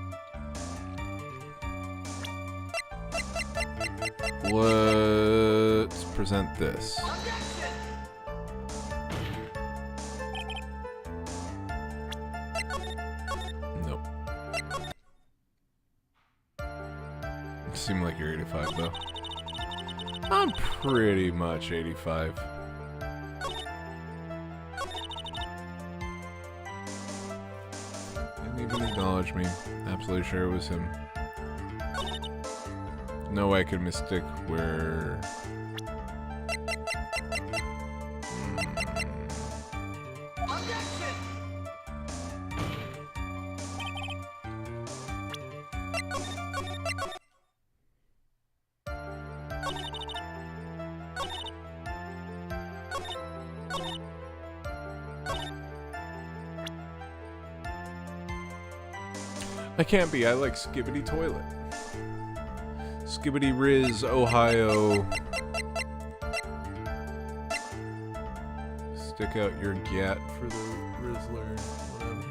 Let's present this. Nope. You seem like you're 85 though. I'm pretty much 85. Didn't even acknowledge me. Absolutely sure it was him. No way I could mistake where... I can't be. I like Skibbity Toilet. Skibbity Riz, Ohio. Stick out your gat for the Rizzler. Whatever.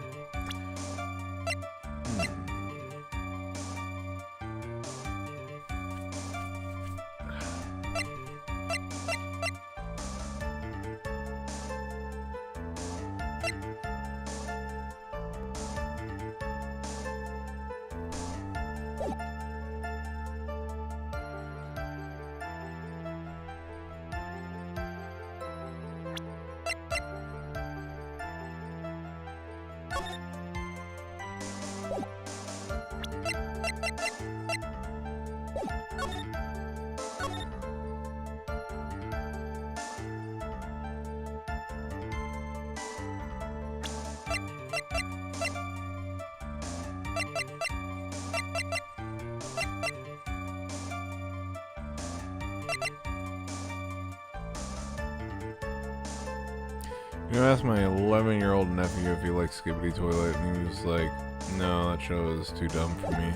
You asked my 11-year-old nephew if he likes Skibbity Toilet, and he was like, no, that show is too dumb for me.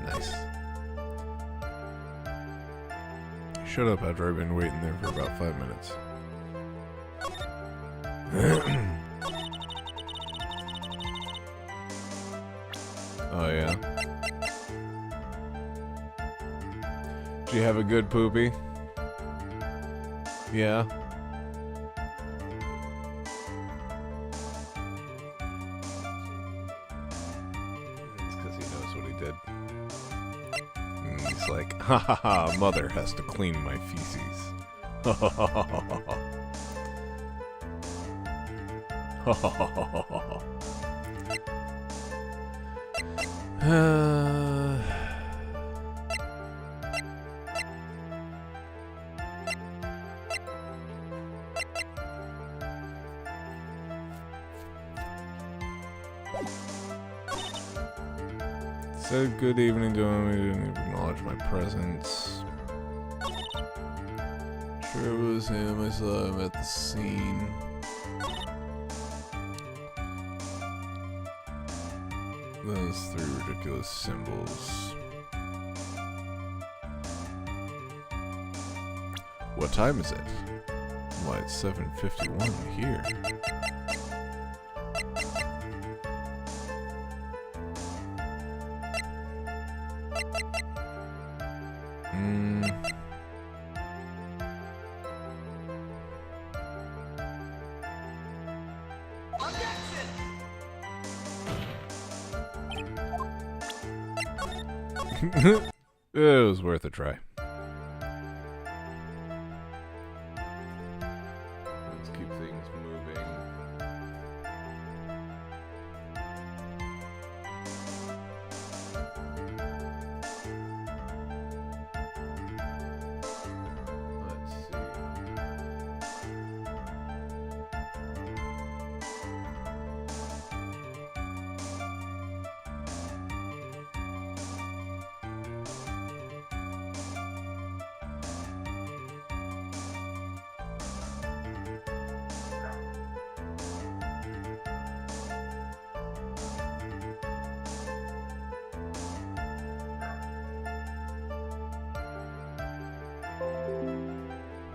Nice. Shut up after I've been waiting there for about 5 minutes. Oh, yeah? Did you have a good poopy? Yeah? It's because he knows what he did. And he's like, ha ha ha, mother has to clean my feces. Ha ha ha ha ha ha. Ha ha ha ha ha ha. Said good evening to him. He didn't even acknowledge my presence. Sure it was him. I saw him at the scene. Those three ridiculous symbols. What time is it? Why, it's 7:51 here. It was worth a try. Let's keep things moving. Let's see.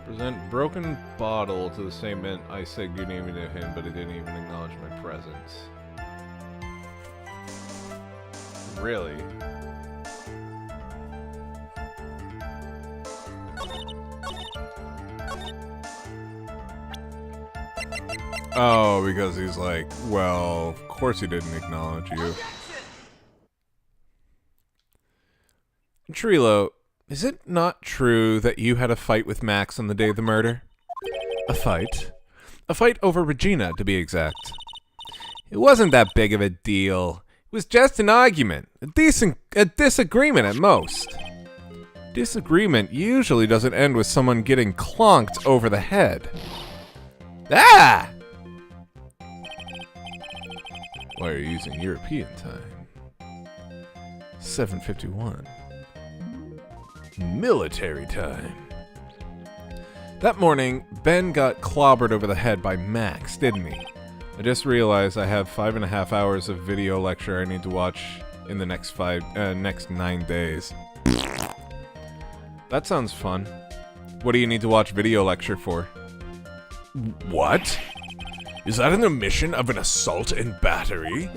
Present broken bottle to the same man. I said good evening to him, but he didn't even acknowledge my presence. Really? Oh, because he's like, well, of course he didn't acknowledge you. Trilo, is it not true that you had a fight with Max on the day of the murder? A fight? A fight over Regina, to be exact. It wasn't that big of a deal. It was just an argument. A disagreement at most. Disagreement usually doesn't end with someone getting clonked over the head. Ah! Why are you using European time? 7:51. Military time. That morning, Ben got clobbered over the head by Max, didn't he? I just realized I have 5.5 hours of video lecture I need to watch in the next 9 days. That sounds fun. What do you need to watch video lecture for? What? Is that an omission of an assault and battery?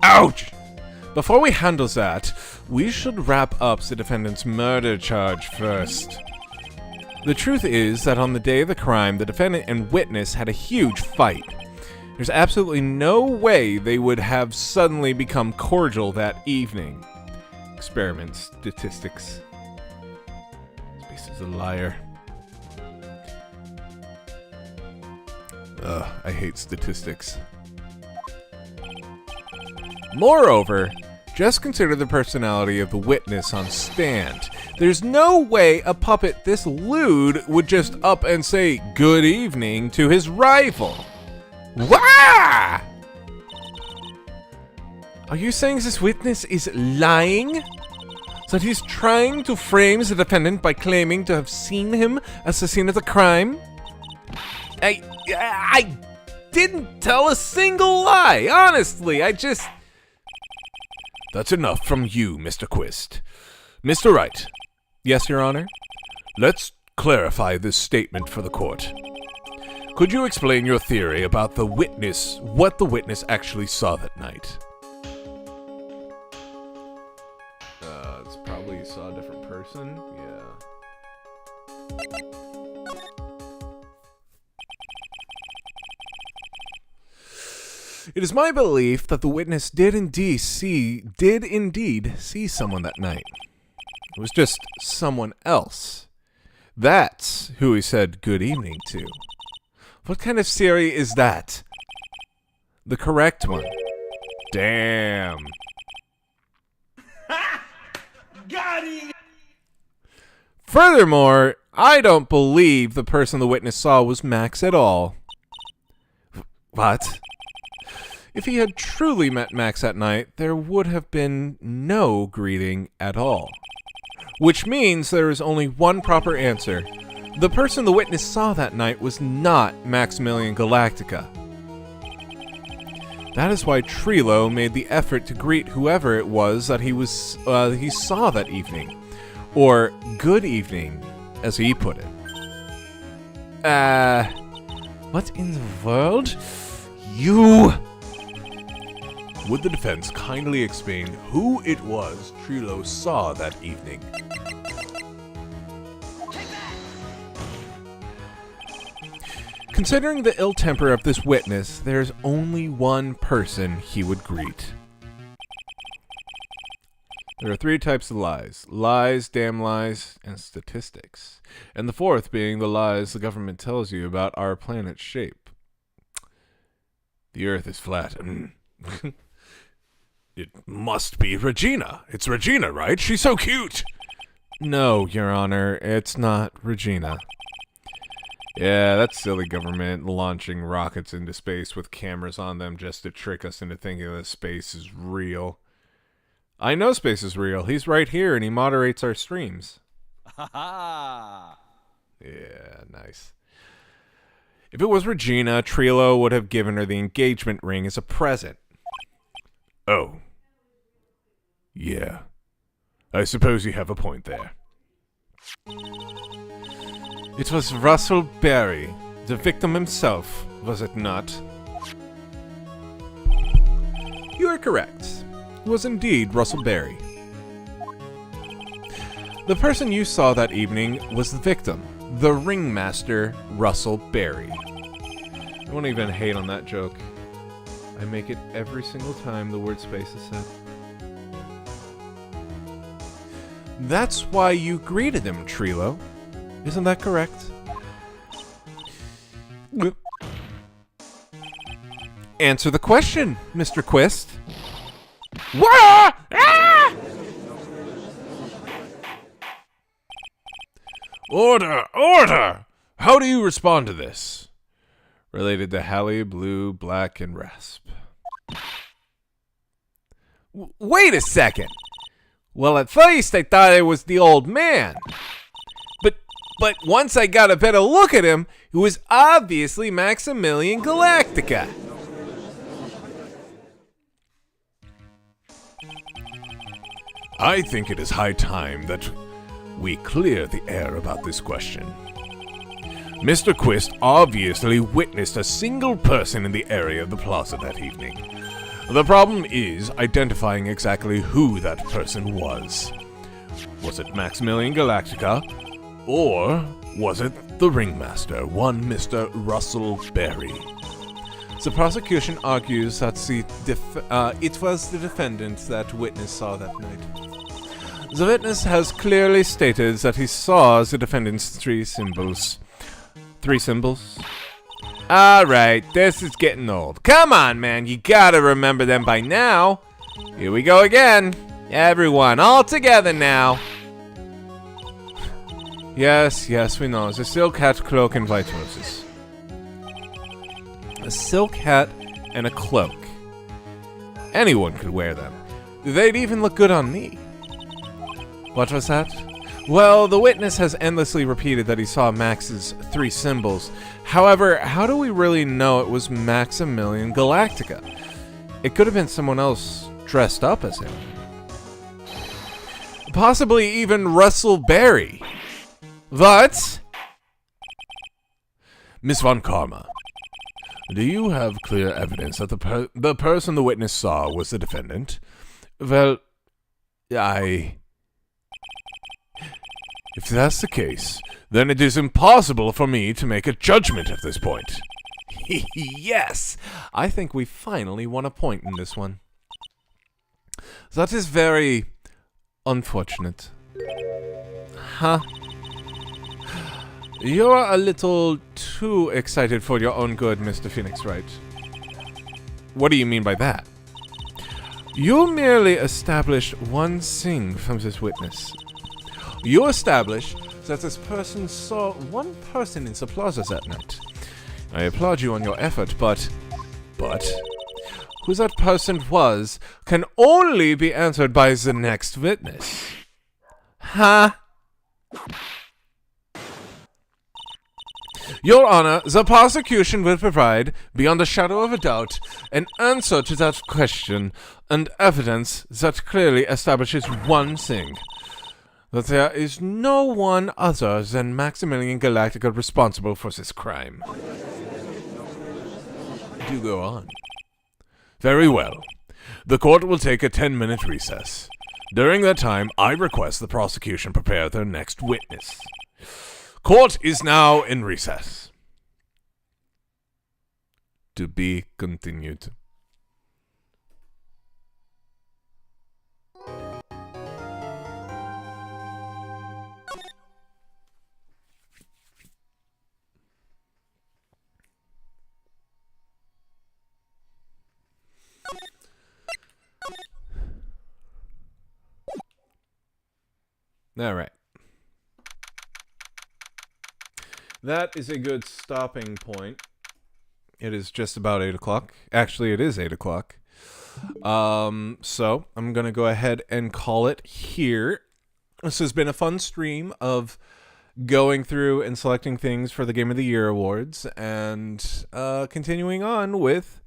Ouch! Before we handle that, we should wrap up the defendant's murder charge first. The truth is that on the day of the crime, the defendant and witness had a huge fight. There's absolutely no way they would have suddenly become cordial that evening. Experiment statistics. This beast is a liar. Ugh, I hate statistics. Moreover, just consider the personality of the witness on stand. There's no way a puppet this lewd would just up and say good evening to his rival. Wah! Are you saying this witness is lying? That he's trying to frame the defendant by claiming to have seen him at the scene of the crime? I didn't tell a single lie, honestly. That's enough from you, Mr. Quist. Mr. Wright, Yes, Your Honor? let's clarify this statement for the court. Could you explain your theory about what the witness actually saw that night? It's probably you saw a different person. Yeah. It is my belief that the witness did indeed see someone that night. It was just someone else. That's who he said good evening to. What kind of theory is that? The correct one. Damn. Got him! Furthermore, I don't believe the person the witness saw was Max at all. What? If he had truly met Max that night, there would have been no greeting at all. Which means there is only one proper answer. The person the witness saw that night was not Maximilian Galactica. That is why Trilo made the effort to greet whoever it was that he saw that evening. Or good evening, as he put it. What in the world? You... Would the defense kindly explain who it was Trilo saw that evening? Considering the ill temper of this witness, there's only one person he would greet. There are 3 types of lies. Lies, damn lies, and statistics. And the 4th being the lies the government tells you about our planet's shape. The Earth is flat. It must be Regina. It's Regina, right? She's so cute. No, Your Honor, it's not Regina. Yeah, that's silly government launching rockets into space with cameras on them just to trick us into thinking that space is real. I know space is real. He's right here and he moderates our streams. Ha ha! Yeah, nice. If it was Regina, Trilo would have given her the engagement ring as a present. Oh. Yeah. I suppose you have a point there. It was Russell Berry, the victim himself, was it not? You are correct. It was indeed Russell Berry. The person you saw that evening was the victim, the ringmaster, Russell Berry. I won't even hate on that joke. I make it every single time the word space is said. That's why you greeted him, Trilo. Isn't that correct? Answer the question, Mr. Quist. Wah! Ah! Order! Order! How do you respond to this? Related to Hallie, Blue, Black, and Rasp. Wait a second! Well, at first I thought it was the old man. But once I got a better look at him, it was obviously Maximilian Galactica. I think it is high time that we clear the air about this question. Mr. Quist obviously witnessed a single person in the area of the plaza that evening. The problem is identifying exactly who that person was. Was it Maximilian Galactica? Or was it the ringmaster, one Mr. Russell Berry? The prosecution argues that it was the defendant that witness saw that night. The witness has clearly stated that he saw the defendant's 3 symbols. 3 symbols? Alright, this is getting old. Come on, man, you gotta remember them by now. Here we go again. Everyone, all together now. Yes, we know. The silk hat, cloak, and white roses. A silk hat and a cloak. Anyone could wear them. They'd even look good on me. What was that? Well, the witness has endlessly repeated that he saw Max's 3 symbols. However, how do we really know it was Maximilian Galactica? It could have been someone else dressed up as him. Possibly even Russell Berry. What? Miss Von Karma, do you have clear evidence that the person the witness saw was the defendant? Well, If that's the case, then it is impossible for me to make a judgment at this point. Yes! I think we finally won a point in this one. That is very unfortunate. Huh? You're a little too excited for your own good, Mr. Phoenix Wright. What do you mean by that? You merely established one thing from this witness. You established that this person saw one person in the plaza that night. I applaud you on your effort, but who that person was can only be answered by the next witness. Huh? Your Honor, the prosecution will provide, beyond a shadow of a doubt, an answer to that question and evidence that clearly establishes one thing. That there is no one other than Maximilian Galactica responsible for this crime. Do go on. Very well. The court will take a 10-minute recess. During that time, I request the prosecution prepare their next witness. Court is now in recess. To be continued. All right. That is a good stopping point. It is just about 8 o'clock. Actually, it is 8 o'clock. So I'm going to go ahead and call it here. This has been a fun stream of going through and selecting things for the Game of the Year awards and continuing on with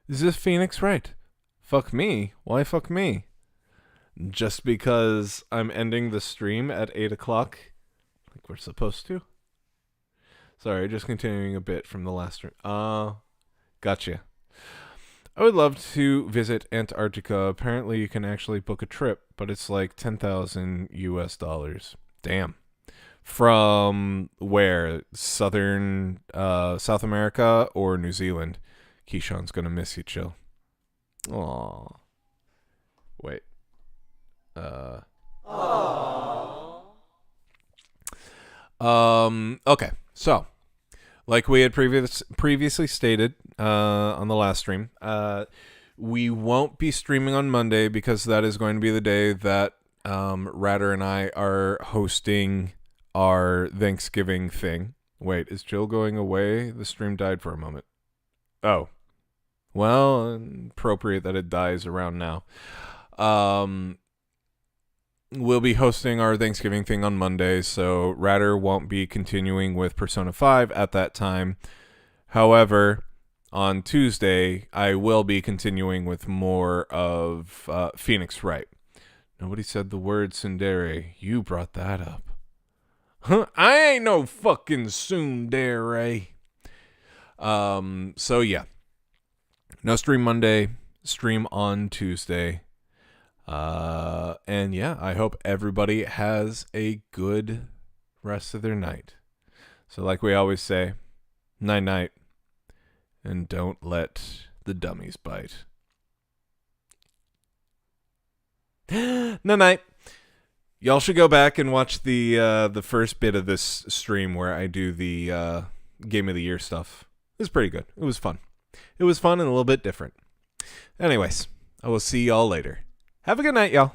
the Phoenix Wright. Fuck me. Why fuck me? Just because I'm ending the stream at 8 o'clock like we're supposed to? Sorry, just continuing a bit from the last stream. Gotcha. I would love to visit Antarctica. Apparently you can actually book a trip, but it's like $10,000 US. Damn. From where? South America or New Zealand? Keyshawn's gonna miss you, chill. Aww. Wait. Okay, so like we had previously stated on the last stream, we won't be streaming on Monday because that is going to be the day that Ratter and I are hosting our Thanksgiving thing. Wait, is Jill going away? The stream died for a moment. Oh. Well, appropriate that it dies around now. We'll be hosting our Thanksgiving thing on Monday, so Ratter won't be continuing with Persona 5 at that time. However, on Tuesday, I will be continuing with more of Phoenix Wright. Nobody said the word tsundere. You brought that up. Huh? I ain't no fucking tsundere. So yeah. No stream Monday, stream on Tuesday. And yeah, I hope everybody has a good rest of their night. So like we always say, night-night, and don't let the dummies bite. Night-night. Y'all should go back and watch the first bit of this stream where I do the Game of the Year stuff. It was pretty good. It was fun. It was fun and a little bit different. Anyways, I will see y'all later. Have a good night, y'all.